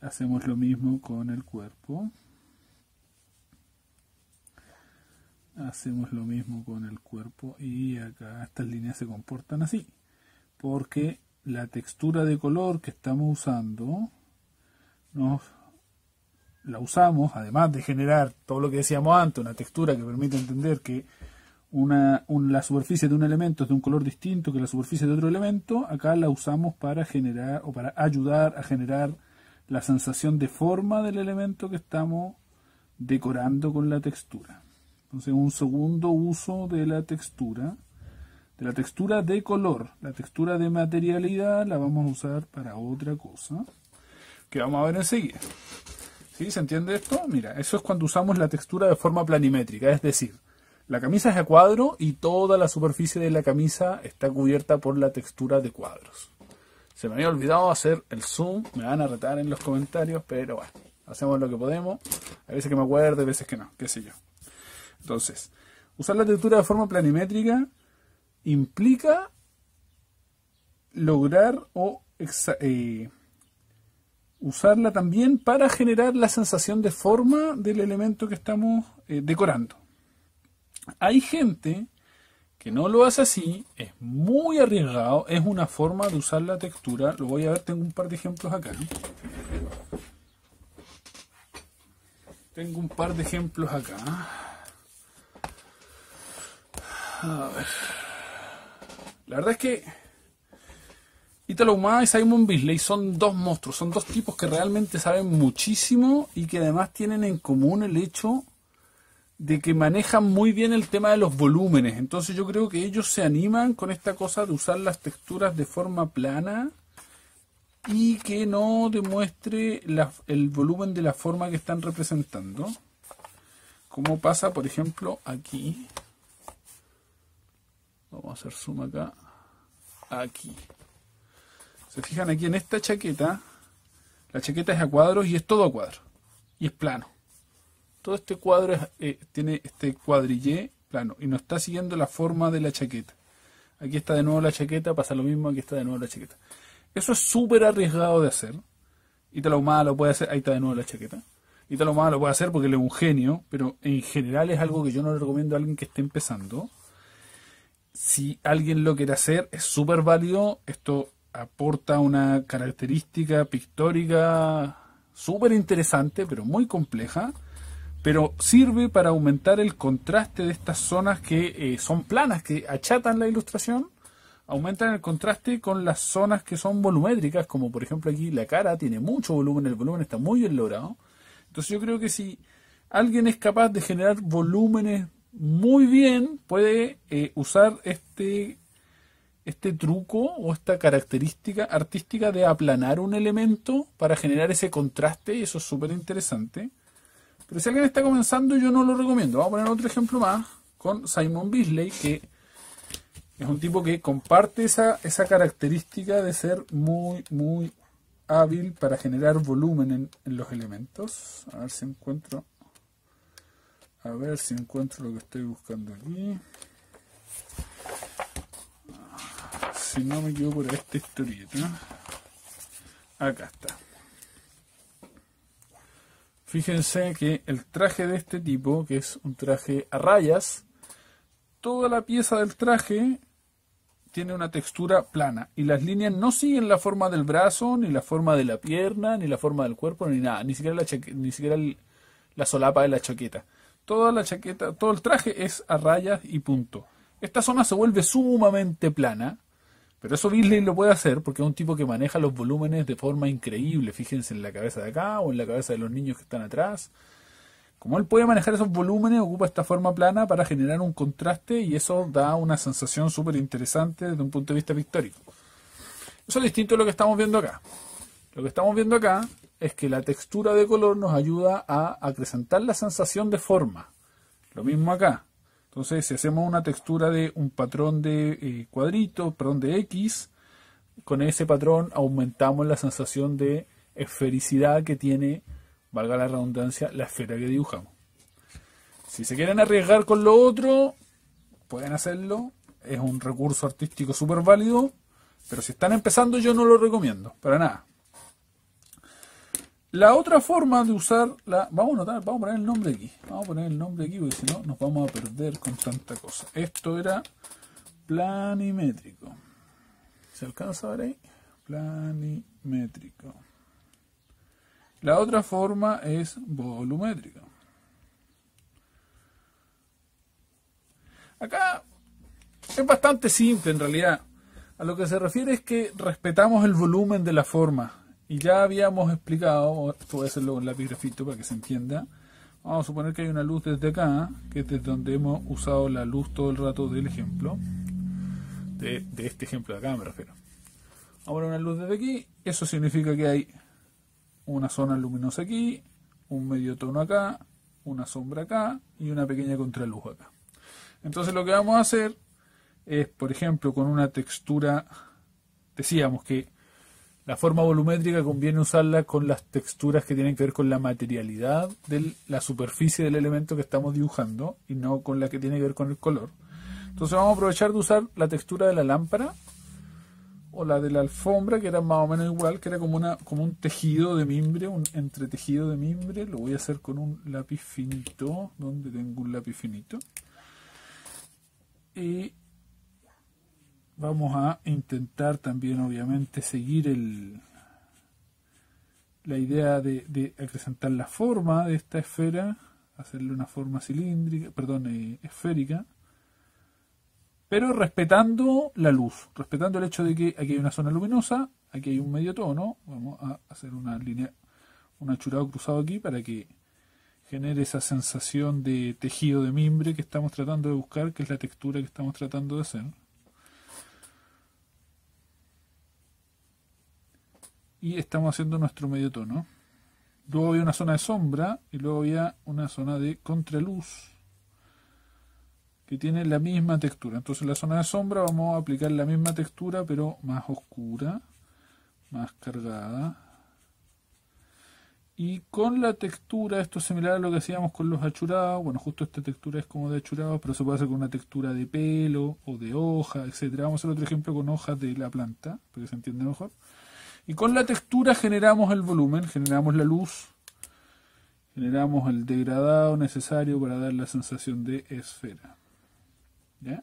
[SPEAKER 1] Hacemos lo mismo con el cuerpo. Hacemos lo mismo con el cuerpo y acá estas líneas se comportan así. Porque la textura de color que estamos usando la usamos, además de generar todo lo que decíamos antes, una textura que permite entender que la superficie de un elemento es de un color distinto que la superficie de otro elemento, acá la usamos para generar o para ayudar a generar la sensación de forma del elemento que estamos decorando con la textura. Entonces, un segundo uso de la textura de color, la textura de materialidad la vamos a usar para otra cosa que vamos a ver enseguida. ¿Sí? ¿Se entiende esto? Mira, eso es cuando usamos la textura de forma planimétrica, es decir, la camisa es a cuadro y toda la superficie de la camisa está cubierta por la textura de cuadros. Se me había olvidado hacer el zoom, me van a retar en los comentarios, pero bueno, hacemos lo que podemos. Hay veces que me acuerdo, hay veces que no, qué sé yo. Entonces, usar la textura de forma planimétrica implica lograr o usarla también para generar la sensación de forma del elemento que estamos decorando. Hay gente que no lo hace así, es muy arriesgado, es una forma de usar la textura. Lo voy a ver, tengo un par de ejemplos acá. Tengo un par de ejemplos acá. A ver. La verdad es que Italo Humada y Simon Bisley son dos monstruos, son dos tipos que realmente saben muchísimo y que además tienen en común el hecho de que manejan muy bien el tema de los volúmenes. Entonces yo creo que ellos se animan con esta cosa de usar las texturas de forma plana y que no demuestre el volumen de la forma que están representando. Como pasa, por ejemplo, aquí. Vamos a hacer zoom acá. Aquí. Se fijan aquí en esta chaqueta. La chaqueta es a cuadros y es todo a cuadro. Y es plano. Todo este cuadro tiene este cuadrillé plano y no está siguiendo la forma de la chaqueta. Aquí está de nuevo la chaqueta, pasa lo mismo, aquí está de nuevo la chaqueta. Eso es súper arriesgado de hacer. Italo Humada lo puede hacer, ahí está de nuevo la chaqueta. Italo Humada lo puede hacer porque él es un genio, pero en general es algo que yo no le recomiendo a alguien que esté empezando. Si alguien lo quiere hacer, es súper válido. Esto aporta una característica pictórica súper interesante, pero muy compleja. Pero sirve para aumentar el contraste de estas zonas que son planas, que achatan la ilustración, aumentan el contraste con las zonas que son volumétricas, como por ejemplo aquí la cara tiene mucho volumen, el volumen está muy bien logrado. Entonces yo creo que si alguien es capaz de generar volúmenes muy bien, puede usar este truco o esta característica artística de aplanar un elemento para generar ese contraste, y eso es súper interesante. Pero si alguien está comenzando, yo no lo recomiendo. Vamos a poner otro ejemplo más con Simon Bisley, que es un tipo que comparte esa característica de ser muy, muy hábil para generar volumen en los elementos. A ver si encuentro lo que estoy buscando aquí. Si no me equivoco, por esta historieta. Acá está. Fíjense que el traje de este tipo, que es un traje a rayas, toda la pieza del traje tiene una textura plana y las líneas no siguen la forma del brazo, ni la forma de la pierna, ni la forma del cuerpo, ni nada, ni siquiera la solapa de la chaqueta. Toda la chaqueta, todo el traje es a rayas y punto. esta zona se vuelve sumamente plana, pero eso Beasley lo puede hacer porque es un tipo que maneja los volúmenes de forma increíble. Fíjense en la cabeza de acá o en la cabeza de los niños que están atrás. Como él puede manejar esos volúmenes, ocupa esta forma plana para generar un contraste y eso da una sensación súper interesante desde un punto de vista pictórico. Eso es distinto a lo que estamos viendo acá. Lo que estamos viendo acá es que la textura de color nos ayuda a acrecentar la sensación de forma. Lo mismo acá. Entonces, si hacemos una textura de un patrón de cuadrito, perdón, de X, con ese patrón aumentamos la sensación de esfericidad que tiene, valga la redundancia, la esfera que dibujamos. Si se quieren arriesgar con lo otro, pueden hacerlo. Es un recurso artístico súper válido, pero si están empezando yo no lo recomiendo, para nada. La otra forma de usar vamos a poner el nombre aquí. Vamos a poner el nombre aquí porque si no nos vamos a perder con tanta cosa. Esto era planimétrico. ¿Se alcanza a ver ahí? Planimétrico. La otra forma es volumétrico. Acá es bastante simple en realidad. A lo que se refiere es que respetamos el volumen de la forma. Y ya habíamos explicado, esto voy a hacerlo con lápiz grafito para que se entienda. Vamos a suponer que hay una luz desde acá, que es desde donde hemos usado la luz todo el rato del ejemplo. De este ejemplo de acá me refiero. Vamos a poner una luz desde aquí. Eso significa que hay una zona luminosa aquí, un medio tono acá, una sombra acá y una pequeña contraluz acá. Entonces lo que vamos a hacer es, por ejemplo, con una textura, decíamos que la forma volumétrica conviene usarla con las texturas que tienen que ver con la materialidad de la superficie del elemento que estamos dibujando y no con la que tiene que ver con el color. Entonces vamos a aprovechar de usar la textura de la lámpara o la de la alfombra, que era más o menos igual, que era como un tejido de mimbre, un entretejido de mimbre. Lo voy a hacer con un lápiz finito, donde tengo un lápiz finito. Y vamos a intentar también, obviamente, seguir la idea de acrecentar la forma de esta esfera, hacerle una forma cilíndrica, esférica, pero respetando la luz, respetando el hecho de que aquí hay una zona luminosa, aquí hay un medio tono. Vamos a hacer una línea, un achurado cruzado aquí para que genere esa sensación de tejido de mimbre que estamos tratando de buscar, que es la textura que estamos tratando de hacer. Y estamos haciendo nuestro medio tono. Luego había una zona de sombra y luego había una zona de contraluz que tiene la misma textura. Entonces en la zona de sombra vamos a aplicar la misma textura pero más oscura, más cargada. Y con la textura, esto es similar a lo que hacíamos con los achurados. Bueno, justo esta textura es como de achurados, pero se puede hacer con una textura de pelo o de hoja, etcétera. Vamos a hacer otro ejemplo con hojas de la planta, para que se entienda mejor. Y con la textura generamos el volumen, generamos la luz, generamos el degradado necesario para dar la sensación de esfera. ¿Ya?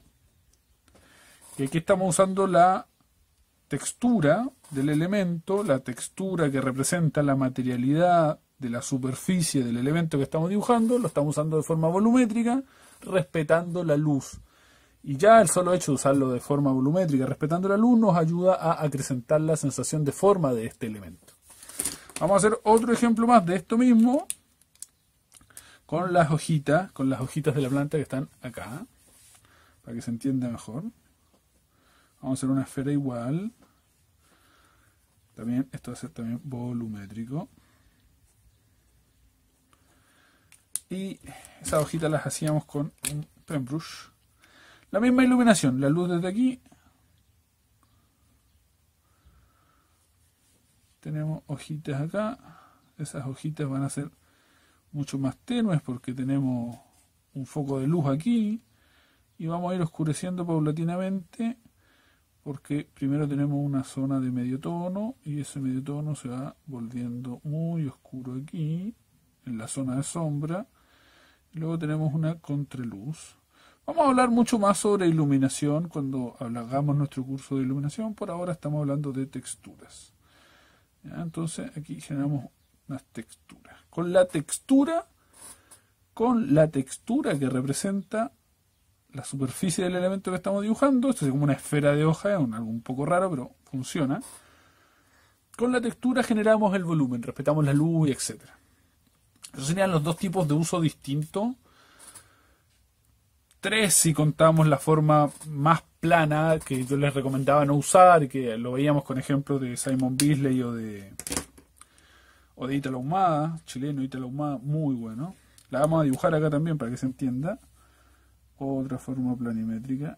[SPEAKER 1] Y aquí estamos usando la textura del elemento, la textura que representa la materialidad de la superficie del elemento que estamos dibujando, lo estamos usando de forma volumétrica, respetando la luz. Y ya el solo hecho de usarlo de forma volumétrica, respetando la luz, nos ayuda a acrecentar la sensación de forma de este elemento. Vamos a hacer otro ejemplo más de esto mismo, con las hojitas de la planta que están acá, para que se entienda mejor. Vamos a hacer una esfera igual. También, esto va a ser también volumétrico. Y esas hojitas las hacíamos con un pen brush. La misma iluminación, la luz desde aquí. Tenemos hojitas acá. Esas hojitas van a ser mucho más tenues porque tenemos un foco de luz aquí. Y vamos a ir oscureciendo paulatinamente porque primero tenemos una zona de medio tono y ese medio tono se va volviendo muy oscuro aquí, en la zona de sombra. Y luego tenemos una contraluz. Vamos a hablar mucho más sobre iluminación cuando hagamos nuestro curso de iluminación. Por ahora estamos hablando de texturas. ¿Ya? Entonces aquí generamos unas texturas. Con la textura que representa la superficie del elemento que estamos dibujando. Esto es como una esfera de hoja, es algo un poco raro, pero funciona. Con la textura generamos el volumen, respetamos la luz, etc. Esos serían los dos tipos de uso distintos. Tres si contamos la forma más plana, que yo les recomendaba no usar, y que lo veíamos con ejemplos de Simon Bisley o de Italo Ahumada, chileno Italo Ahumada, muy bueno. La vamos a dibujar acá también para que se entienda. Otra forma planimétrica.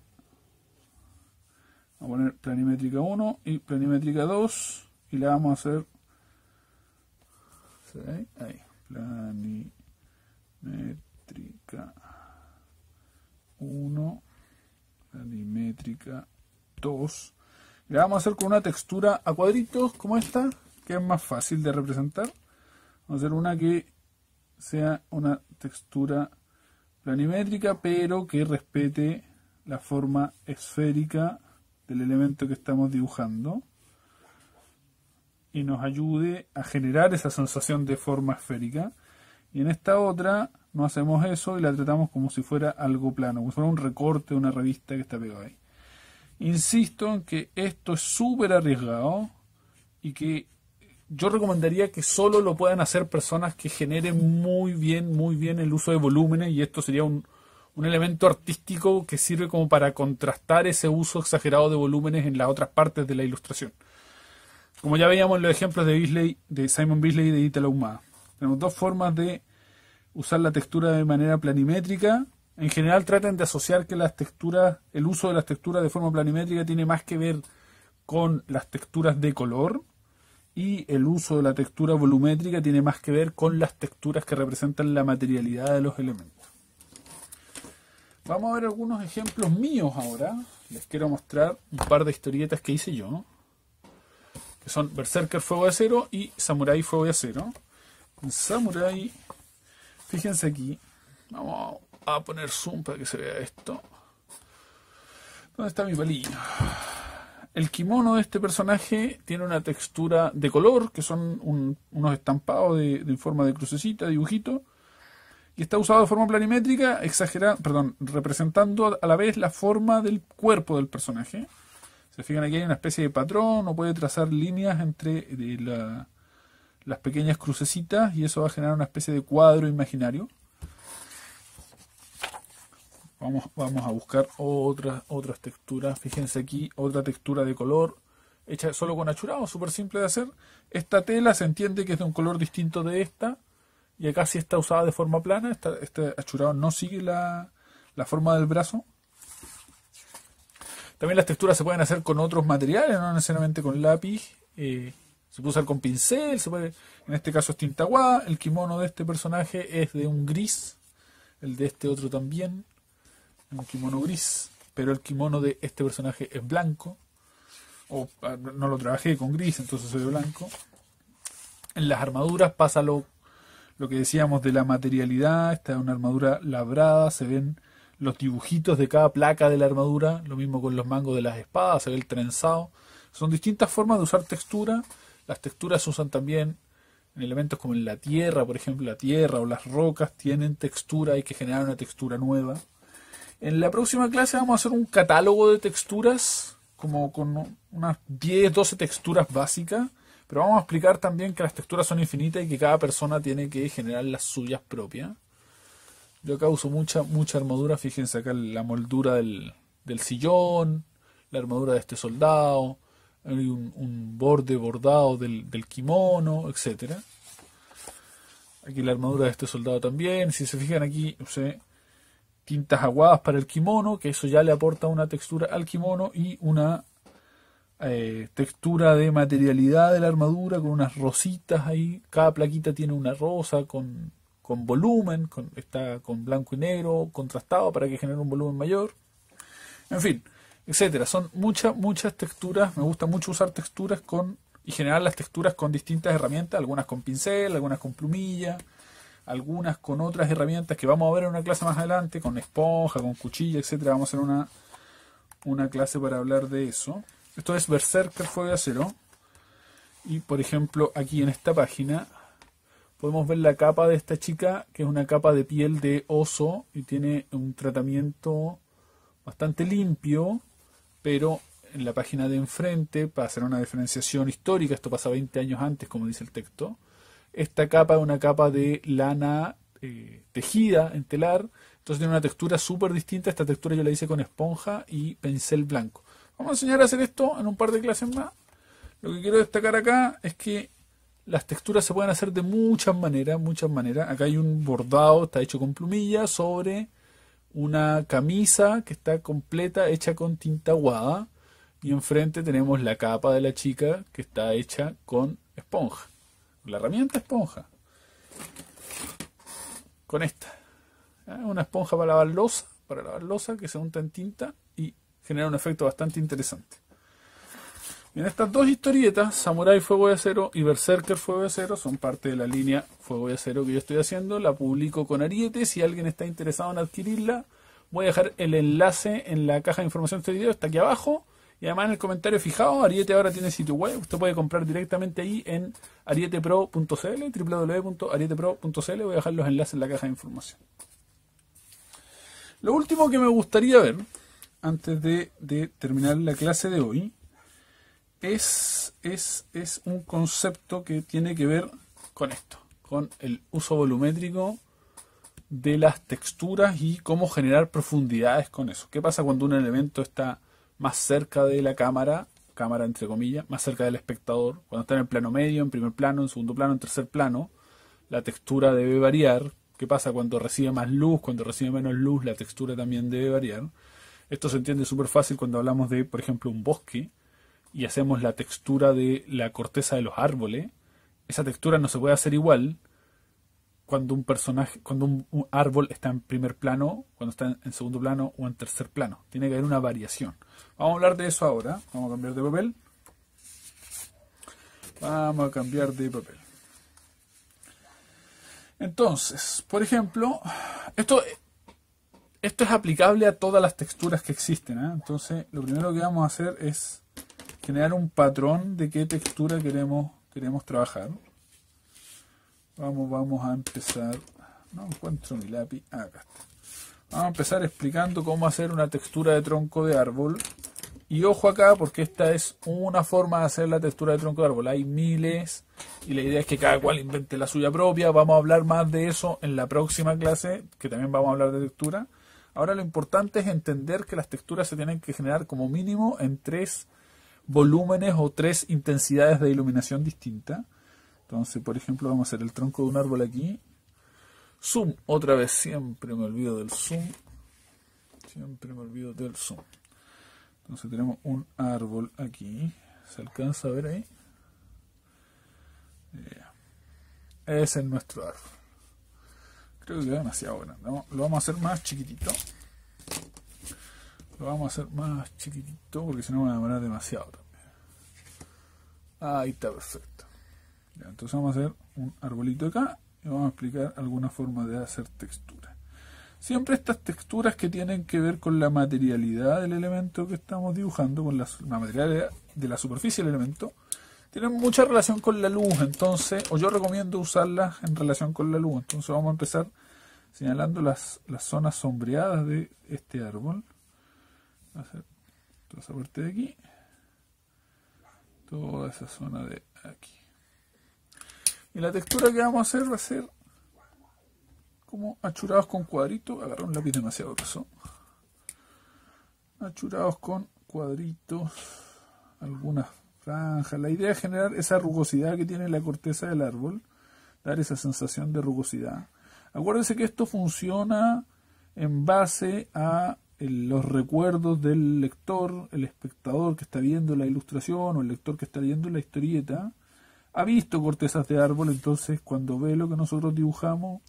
[SPEAKER 1] Vamos a poner planimétrica 1 y planimétrica 2. Y la vamos a hacer. Ahí. Planimétrica 1. Planimétrica 2. Y la vamos a hacer con una textura a cuadritos como esta, que es más fácil de representar. Vamos a hacer una que sea una textura planimétrica, pero que respete la forma esférica del elemento que estamos dibujando y nos ayude a generar esa sensación de forma esférica. Y en esta otra no hacemos eso y la tratamos como si fuera algo plano, como si fuera un recorte de una revista que está pegado ahí. Insisto en que esto es súper arriesgado y que yo recomendaría que solo lo puedan hacer personas que generen muy bien el uso de volúmenes, y esto sería un elemento artístico que sirve como para contrastar ese uso exagerado de volúmenes en las otras partes de la ilustración. Como ya veíamos en los ejemplos de Simon Bisley y de Italo Ahumada. Tenemos dos formas de usar la textura de manera planimétrica. En general traten de asociar que las texturas, el uso de las texturas de forma planimétrica tiene más que ver con las texturas de color, y el uso de la textura volumétrica tiene más que ver con las texturas que representan la materialidad de los elementos. Vamos a ver algunos ejemplos míos ahora. Les quiero mostrar un par de historietas que hice yo, que son Berserker Fuego de Acero y Samurai Fuego de Acero. En Samurai, fíjense aquí, vamos a poner zoom para que se vea esto. ¿Dónde está mi palillo? El kimono de este personaje tiene una textura de color, que son unos estampados de forma de crucecita, dibujito, y está usado de forma planimétrica, representando a la vez la forma del cuerpo del personaje. Se fijan, aquí hay una especie de patrón, o puede trazar líneas entre las pequeñas crucecitas, y eso va a generar una especie de cuadro imaginario. Vamos a buscar otras texturas. Fíjense aquí, otra textura de color hecha solo con achurado, súper simple de hacer. Esta tela se entiende que es de un color distinto de esta, y acá sí está usada de forma plana. Este achurado no sigue la forma del brazo. También las texturas se pueden hacer con otros materiales, no necesariamente con lápiz. Se puede usar con pincel, en este caso es tinta aguada. El kimono de este personaje es de un gris, el de este otro también, un kimono gris, pero el kimono de este personaje es blanco, no lo trabajé con gris, entonces se ve blanco. En las armaduras pasa lo que decíamos de la materialidad. Esta es una armadura labrada, se ven los dibujitos de cada placa de la armadura, lo mismo con los mangos de las espadas, se ve el trenzado. Son distintas formas de usar textura. Las texturas se usan también en elementos como en la tierra, por ejemplo, la tierra o las rocas tienen textura, hay que generar una textura nueva. En la próxima clase vamos a hacer un catálogo de texturas, como con unas 10, 12 texturas básicas, pero vamos a explicar también que las texturas son infinitas y que cada persona tiene que generar las suyas propias. Yo acá uso mucha armadura. Fíjense acá la moldura del sillón, la armadura de este soldado, hay un borde bordado del kimono, etcétera. Aquí la armadura de este soldado también. Si se fijan aquí, usé tintas aguadas para el kimono, que eso ya le aporta una textura al kimono y una textura de materialidad de la armadura con unas rositas ahí. Cada plaquita tiene una rosa con volumen, está con blanco y negro contrastado para que genere un volumen mayor, en fin, etcétera. Son muchas texturas. Me gusta mucho usar texturas y generar las texturas con distintas herramientas, algunas con pincel, algunas con plumilla, algunas con otras herramientas que vamos a ver en una clase más adelante, con esponja, con cuchilla, etcétera. Vamos a hacer una clase para hablar de eso. Esto es Berserker Fuego de Acero, y por ejemplo aquí en esta página podemos ver la capa de esta chica, que es una capa de piel de oso y tiene un tratamiento bastante limpio, pero en la página de enfrente, para hacer una diferenciación histórica, esto pasa 20 años antes, como dice el texto, esta capa es una capa de lana tejida en telar, entonces tiene una textura súper distinta. Esta textura yo la hice con esponja y pincel blanco. Vamos a enseñar a hacer esto en un par de clases más. Lo que quiero destacar acá es que las texturas se pueden hacer de muchas maneras, muchas maneras. Acá hay un bordado, está hecho con plumilla, sobre una camisa que está completa, hecha con tinta aguada. Y enfrente tenemos la capa de la chica que está hecha con esponja. La herramienta esponja. Con esta. Una esponja para lavar losa que se unta en tinta y genera un efecto bastante interesante. Bien, estas dos historietas, Samurai Fuego de Acero y Berserker Fuego de Acero, son parte de la línea Fuego de Acero que yo estoy haciendo. La publico con Ariete. Si alguien está interesado en adquirirla, voy a dejar el enlace en la caja de información de este video, está aquí abajo. Y además en el comentario fijado, Ariete ahora tiene sitio web. Usted puede comprar directamente ahí en arietepro.cl, www.arietepro.cl. Voy a dejar los enlaces en la caja de información. Lo último que me gustaría ver, antes de terminar la clase de hoy, es un concepto que tiene que ver con esto, con el uso volumétrico de las texturas y cómo generar profundidades con eso. ¿Qué pasa cuando un elemento está más cerca de la cámara entre comillas, más cerca del espectador? Cuando está en el plano medio, en primer plano, en segundo plano, en tercer plano, la textura debe variar. ¿Qué pasa cuando recibe más luz, cuando recibe menos luz? La textura también debe variar. Esto se entiende súper fácil cuando hablamos de, por ejemplo, un bosque y hacemos la textura de la corteza de los árboles. Esa textura no se puede hacer igual cuando un árbol está en primer plano, cuando está en segundo plano o en tercer plano. Tiene que haber una variación. Vamos a hablar de eso ahora. Vamos a cambiar de papel. Vamos a cambiar de papel. Entonces, por ejemplo, esto es aplicable a todas las texturas que existen, ¿eh? Entonces, lo primero que vamos a hacer es generar un patrón de qué textura queremos trabajar. Vamos a empezar. No encuentro mi lápiz. Acá está. Vamos a empezar explicando cómo hacer una textura de tronco de árbol. Y ojo acá, porque esta es una forma de hacer la textura de tronco de árbol. Hay miles y la idea es que cada cual invente la suya propia. Vamos a hablar más de eso en la próxima clase, que también vamos a hablar de textura. Ahora lo importante es entender que las texturas se tienen que generar como mínimo en 3 volúmenes o 3 intensidades de iluminación distintas. Entonces, por ejemplo, vamos a hacer el tronco de un árbol aquí. Zoom, otra vez, siempre me olvido del zoom. Siempre me olvido del zoom. Entonces tenemos un árbol aquí. ¿Se alcanza a ver ahí? Ese es nuestro árbol. Creo que es demasiado grande. Lo vamos a hacer más chiquitito. Lo vamos a hacer más chiquitito porque si no va a demorar demasiado también. Ahí está, perfecto. Ya, entonces vamos a hacer un arbolito acá y vamos a explicar alguna forma de hacer textura. Siempre estas texturas que tienen que ver con la materialidad del elemento que estamos dibujando, con la materialidad de la superficie del elemento, tienen mucha relación con la luz. Entonces, o yo recomiendo usarlas en relación con la luz. Entonces vamos a empezar señalando las zonas sombreadas de este árbol. Vamos a hacer toda esa parte de aquí, toda esa zona de aquí. Y la textura que vamos a hacer va a ser como achurados con cuadritos. Agarré un lápiz demasiado grueso. Achurados con cuadritos, algunas franjas. La idea es generar esa rugosidad que tiene la corteza del árbol, dar esa sensación de rugosidad. Acuérdense que esto funciona en base a los recuerdos del lector. El espectador que está viendo la ilustración o el lector que está leyendo la historieta ha visto cortezas de árbol, entonces cuando ve lo que nosotros dibujamos,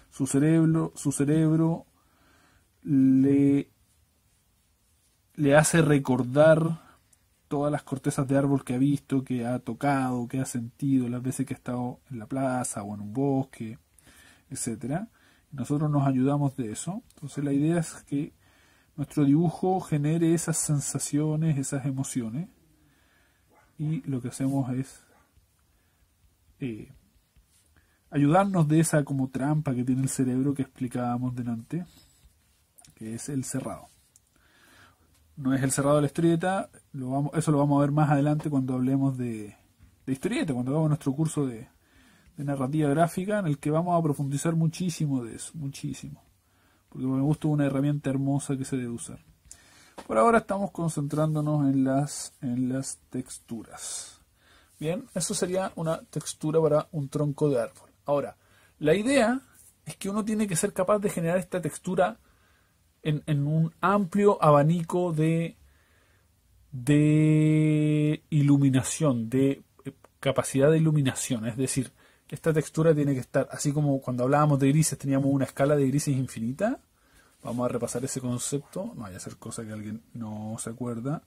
[SPEAKER 1] su cerebro le hace recordar todas las cortezas de árbol que ha visto, que ha tocado, que ha sentido, las veces que ha estado en la plaza o en un bosque, etcétera. Nosotros nos ayudamos de eso. Entonces la idea es que nuestro dibujo genere esas sensaciones, esas emociones, y lo que hacemos es ayudarnos de esa como trampa que tiene el cerebro que explicábamos delante, que es el cerrado. no es el cerrado de la historieta, eso lo vamos a ver más adelante cuando hablemos de historieta, cuando hagamos nuestro curso de narrativa gráfica, en el que vamos a profundizar muchísimo de eso, muchísimo. Porque me gusta una herramienta hermosa que se debe usar. Por ahora estamos concentrándonos en las texturas. Bien, eso sería una textura para un tronco de árbol. Ahora, la idea es que uno tiene que ser capaz de generar esta textura en un amplio abanico de iluminación, de capacidad de iluminación. Es decir, esta textura tiene que estar, así como cuando hablábamos de grises teníamos una escala de grises infinita. Vamos a repasar ese concepto. No vaya a ser cosa que alguien no se acuerda.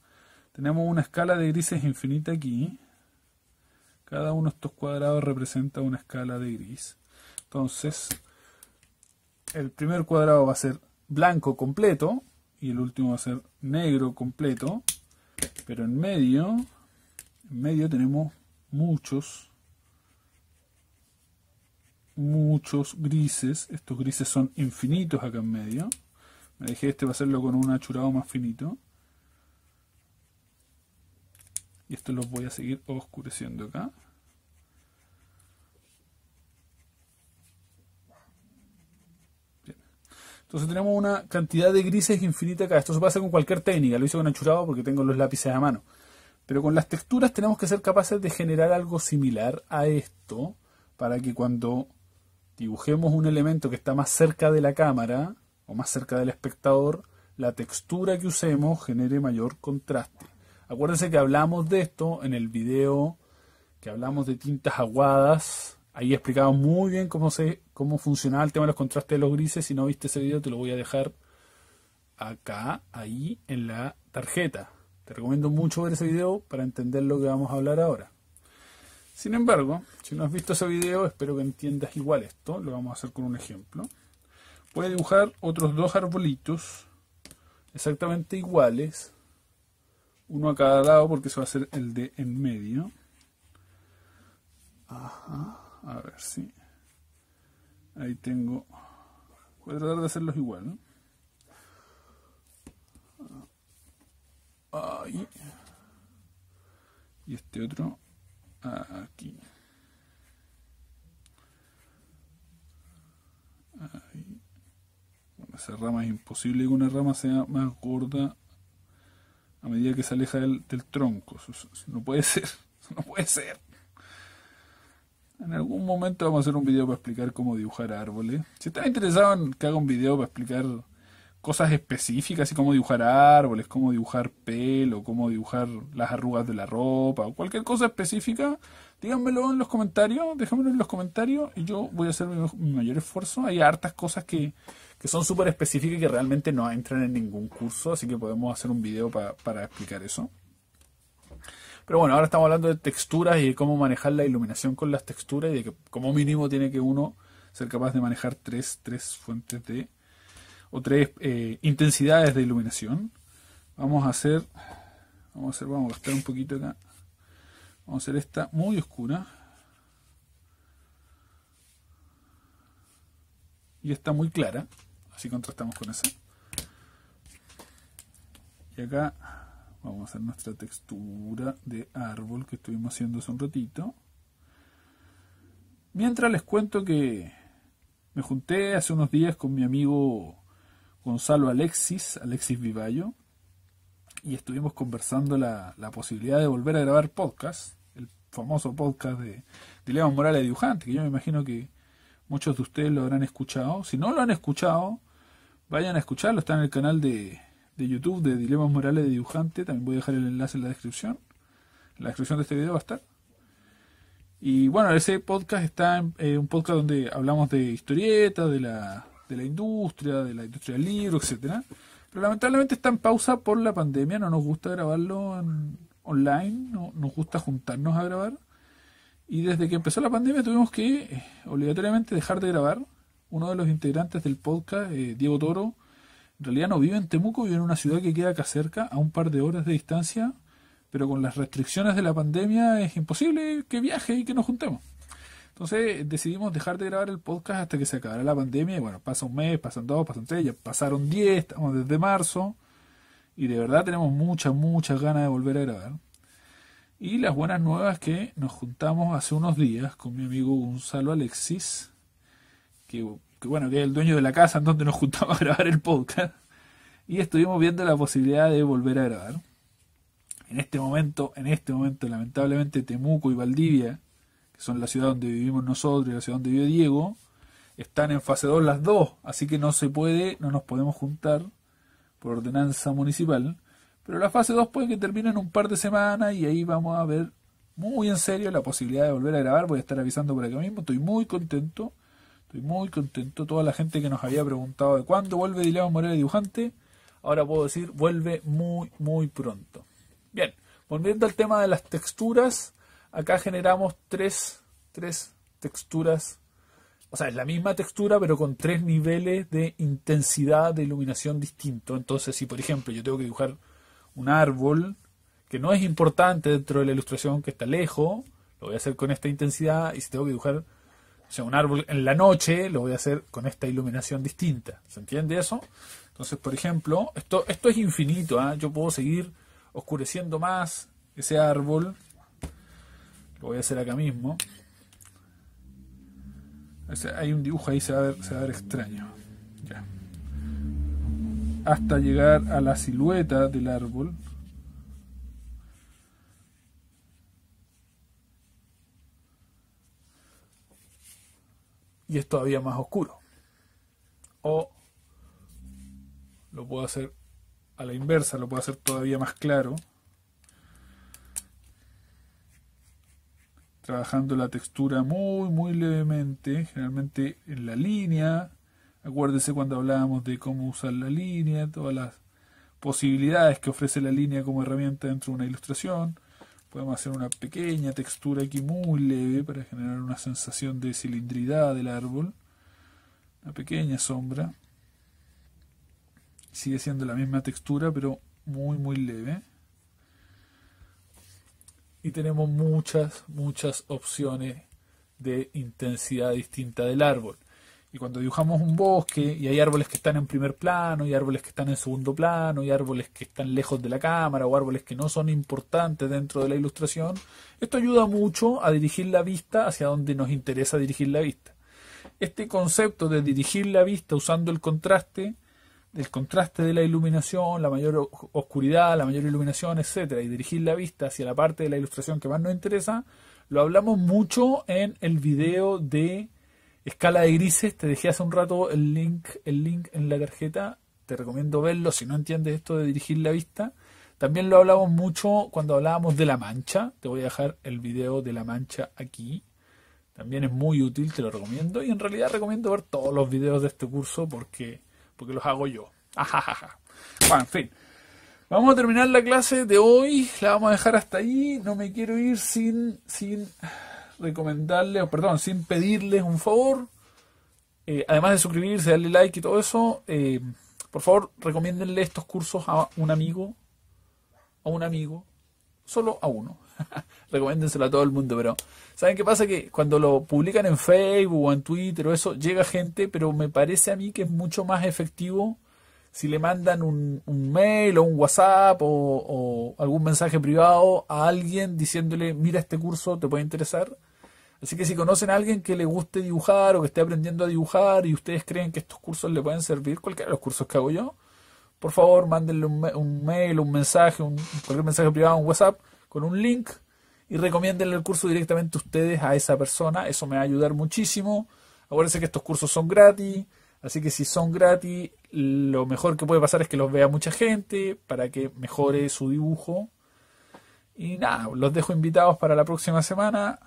[SPEAKER 1] Tenemos una escala de grises infinita aquí. Cada uno de estos cuadrados representa una escala de gris. Entonces, el primer cuadrado va a ser blanco completo y el último va a ser negro completo. Pero en medio tenemos muchos grises. Estos grises son infinitos acá en medio. Me dejé este para hacerlo con un achurado más finito. Y esto los voy a seguir oscureciendo acá. Bien. Entonces tenemos una cantidad de grises infinita acá. Esto se puede hacer con cualquier técnica. Lo hice con achurado porque tengo los lápices a mano. Pero con las texturas tenemos que ser capaces de generar algo similar a esto, para que cuando dibujemos un elemento que está más cerca de la cámara o más cerca del espectador, la textura que usemos genere mayor contraste. Acuérdense que hablamos de esto en el video que hablamos de tintas aguadas. Ahí explicamos muy bien cómo funcionaba el tema de los contrastes de los grises. Si no viste ese video, te lo voy a dejar acá, ahí en la tarjeta. Te recomiendo mucho ver ese video para entender lo que vamos a hablar ahora. Sin embargo, si no has visto ese video, espero que entiendas igual esto. Lo vamos a hacer con un ejemplo. Voy a dibujar otros dos arbolitos exactamente iguales, uno a cada lado, porque eso va a ser el de en medio. Ajá, a ver si ahí tengo. Voy a tratar de hacerlos igual, ¿no? Ahí. Y este otro aquí. Ahí. Bueno, esa rama es imposible que una rama sea más gorda a medida que se aleja del tronco. Eso no puede ser. Eso no puede ser. En algún momento vamos a hacer un video para explicar cómo dibujar árboles. Si están interesados en que haga un video para explicar cosas específicas, así como dibujar árboles, cómo dibujar pelo, cómo dibujar las arrugas de la ropa, o cualquier cosa específica, díganmelo en los comentarios, déjenmelo en los comentarios y yo voy a hacer mi mayor esfuerzo. Hay hartas cosas que son súper específicas y que realmente no entran en ningún curso, así que podemos hacer un video para explicar eso. Pero bueno, ahora estamos hablando de texturas y de cómo manejar la iluminación con las texturas y de que como mínimo tiene que uno ser capaz de manejar tres fuentes o tres intensidades de iluminación. Vamos a gastar un poquito acá. Vamos a hacer esta muy oscura. Y esta muy clara. Así contrastamos con esa. Y acá vamos a hacer nuestra textura de árbol que estuvimos haciendo hace un ratito. Mientras les cuento que me junté hace unos días con mi amigo Gonzalo Alexis Vivallo, y estuvimos conversando la posibilidad de volver a grabar podcast, el famoso podcast de Dilema Morales Dibujante, que yo me imagino que muchos de ustedes lo habrán escuchado. Si no lo han escuchado, vayan a escucharlo, está en el canal de YouTube de Dilemas Morales de Dibujante. También voy a dejar el enlace en la descripción. En la descripción de este video va a estar. Y bueno, ese podcast está en un podcast donde hablamos de historietas, de la industria del libro, etcétera. Pero lamentablemente está en pausa por la pandemia. No nos gusta grabarlo online, no nos gusta juntarnos a grabar. Y desde que empezó la pandemia tuvimos que obligatoriamente dejar de grabar. Uno de los integrantes del podcast, Diego Toro, en realidad no vive en Temuco, vive en una ciudad que queda acá cerca, a un par de horas de distancia, pero con las restricciones de la pandemia es imposible que viaje y que nos juntemos. Entonces decidimos dejar de grabar el podcast hasta que se acabara la pandemia. Y bueno, pasa un mes, pasan dos, pasan tres, ya pasaron 10, estamos desde marzo. Y de verdad tenemos muchas ganas de volver a grabar. Y las buenas nuevas que nos juntamos hace unos días con mi amigo Gonzalo Alexis, que bueno, que es el dueño de la casa en donde nos juntamos a grabar el podcast. Y estuvimos viendo la posibilidad de volver a grabar. En este momento, lamentablemente, Temuco y Valdivia, que son la ciudad donde vivimos nosotros y la ciudad donde vive Diego, están en fase 2 las dos, así que no nos podemos juntar por ordenanza municipal. Pero la fase 2 puede que termine en un par de semanas y ahí vamos a ver muy en serio la posibilidad de volver a grabar. Voy a estar avisando por acá mismo, estoy muy contento. Toda la gente que nos había preguntado de cuándo vuelve Dilema Morera Dibujante, ahora puedo decir, vuelve muy pronto. Bien, volviendo al tema de las texturas, acá generamos tres texturas, o sea, es la misma textura pero con 3 niveles de intensidad de iluminación distinto. Entonces, si por ejemplo yo tengo que dibujar un árbol que no es importante dentro de la ilustración, que está lejos, lo voy a hacer con esta intensidad, y si tengo que dibujar, o sea, un árbol en la noche, lo voy a hacer con esta iluminación distinta. ¿Se entiende eso? Entonces, por ejemplo, esto es infinito, ¿eh? Yo puedo seguir oscureciendo más ese árbol. Lo voy a hacer acá mismo. Hay un dibujo ahí, se va a ver extraño. Ya. Hasta llegar a la silueta del árbol. Y es todavía más oscuro. O lo puedo hacer a la inversa, lo puedo hacer todavía más claro, trabajando la textura muy levemente, generalmente en la línea. Acuérdese cuando hablábamos de cómo usar la línea, todas las posibilidades que ofrece la línea como herramienta dentro de una ilustración. Podemos hacer una pequeña textura aquí muy leve para generar una sensación de cilindridad del árbol, una pequeña sombra. Sigue siendo la misma textura, pero muy leve. Y tenemos muchas opciones de intensidad distinta del árbol. Y cuando dibujamos un bosque, y hay árboles que están en primer plano, y árboles que están en segundo plano, y árboles que están lejos de la cámara, o árboles que no son importantes dentro de la ilustración, esto ayuda mucho a dirigir la vista hacia donde nos interesa dirigir la vista. Este concepto de dirigir la vista usando el contraste de la iluminación, la mayor oscuridad, la mayor iluminación, etcétera, y dirigir la vista hacia la parte de la ilustración que más nos interesa, lo hablamos mucho en el video de escala de grises. Te dejé hace un rato el link en la tarjeta, te recomiendo verlo si no entiendes esto de dirigir la vista. También lo hablamos mucho cuando hablábamos de la mancha, te voy a dejar el video de la mancha aquí. También es muy útil, te lo recomiendo, y en realidad recomiendo ver todos los videos de este curso porque los hago yo. Bueno, en fin. Vamos a terminar la clase de hoy. La vamos a dejar hasta ahí. No me quiero ir sin recomendarles, sin pedirles un favor. Además de suscribirse, darle like y todo eso, por favor, recomiéndenle estos cursos a un amigo. Solo a uno. Recomiéndenselo a todo el mundo, pero ¿saben qué pasa? Que cuando lo publican en Facebook o en Twitter o eso, llega gente, pero me parece a mí que es mucho más efectivo si le mandan un mail o un WhatsApp o algún mensaje privado a alguien diciéndole, mira, este curso te puede interesar. Así que si conocen a alguien que le guste dibujar o que esté aprendiendo a dibujar y ustedes creen que estos cursos le pueden servir, cualquiera de los cursos que hago yo, por favor, mándenle un mail, un mensaje, cualquier mensaje privado, un WhatsApp, con un link, y recomiéndenle el curso directamente ustedes a esa persona. Eso me va a ayudar muchísimo. Acuérdense que estos cursos son gratis, así que si son gratis, lo mejor que puede pasar es que los vea mucha gente para que mejore su dibujo. Y nada, los dejo invitados para la próxima semana.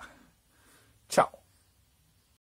[SPEAKER 1] Chao.